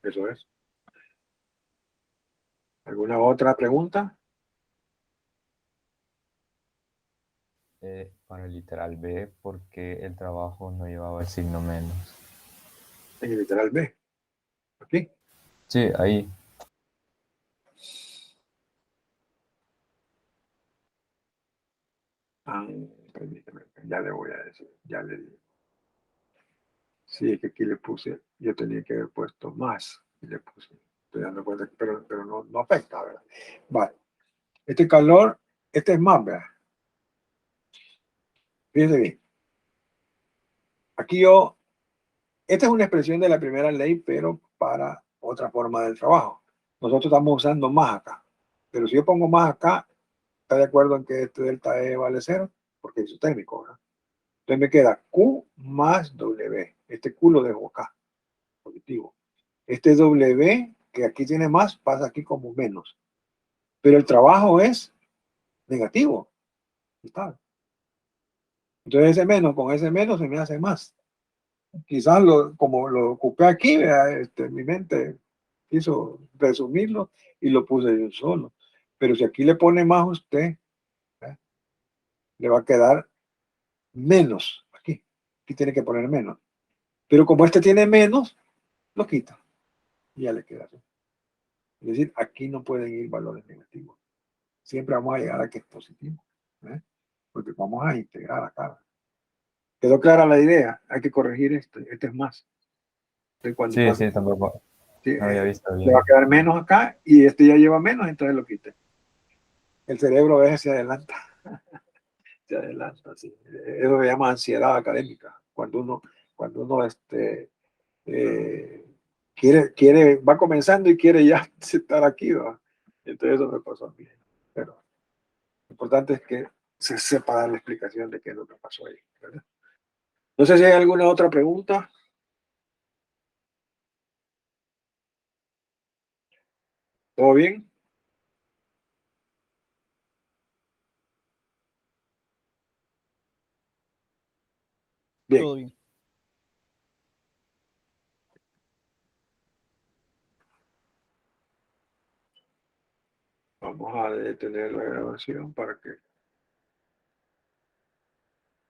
Eso es. ¿Alguna otra pregunta? Para el literal B, porque el trabajo no llevaba el signo menos. En el literal B. Aquí. Sí, ahí. Ah, permíteme, ya le voy a decir. Ya le digo. Sí, es que aquí le puse, yo tenía que haber puesto más. Y le puse. Estoy dando cuenta, pero no afecta, ¿verdad? Vale. Este calor, este es más, ¿verdad? Fíjense bien. Aquí esta es una expresión de la primera ley, pero para otra forma del trabajo. Nosotros estamos usando más acá. Pero si yo pongo más acá, ¿está de acuerdo en que este delta E vale 0? Porque es isotérmico, ¿verdad? Entonces me queda Q más W. Este Q lo dejo acá, positivo. Este W, que aquí tiene más, pasa aquí como menos. Pero el trabajo es negativo. ¿Está? Entonces ese menos con ese menos se me hace más. Quizás como lo ocupé aquí, mi mente quiso resumirlo y lo puse de un solo. Pero si aquí le pone más usted, ¿verdad? Le va a quedar menos aquí. Aquí tiene que poner menos. Pero como este tiene menos, lo quita y ya le queda así. Es decir, aquí no pueden ir valores negativos. Siempre vamos a llegar a que es positivo. ¿eh? Porque vamos a integrar acá. ¿Quedó clara la idea? Hay que corregir esto. Este es más. Sí, sí, tampoco. Sí, No había visto le va a bien. quedar menos acá y este ya lleva menos, entonces lo quita. El cerebro a veces se adelanta. Se adelanta, sí. Eso se llama ansiedad académica. Cuando uno eh, va comenzando y quiere ya estar aquí, ¿va? Entonces eso me pasó a mí. Pero lo importante es que se sepa dar la explicación de qué es lo que pasó ahí, ¿verdad? No sé si hay alguna otra pregunta. ¿Todo bien? Bien. Todo bien. Vamos a detener la grabación para que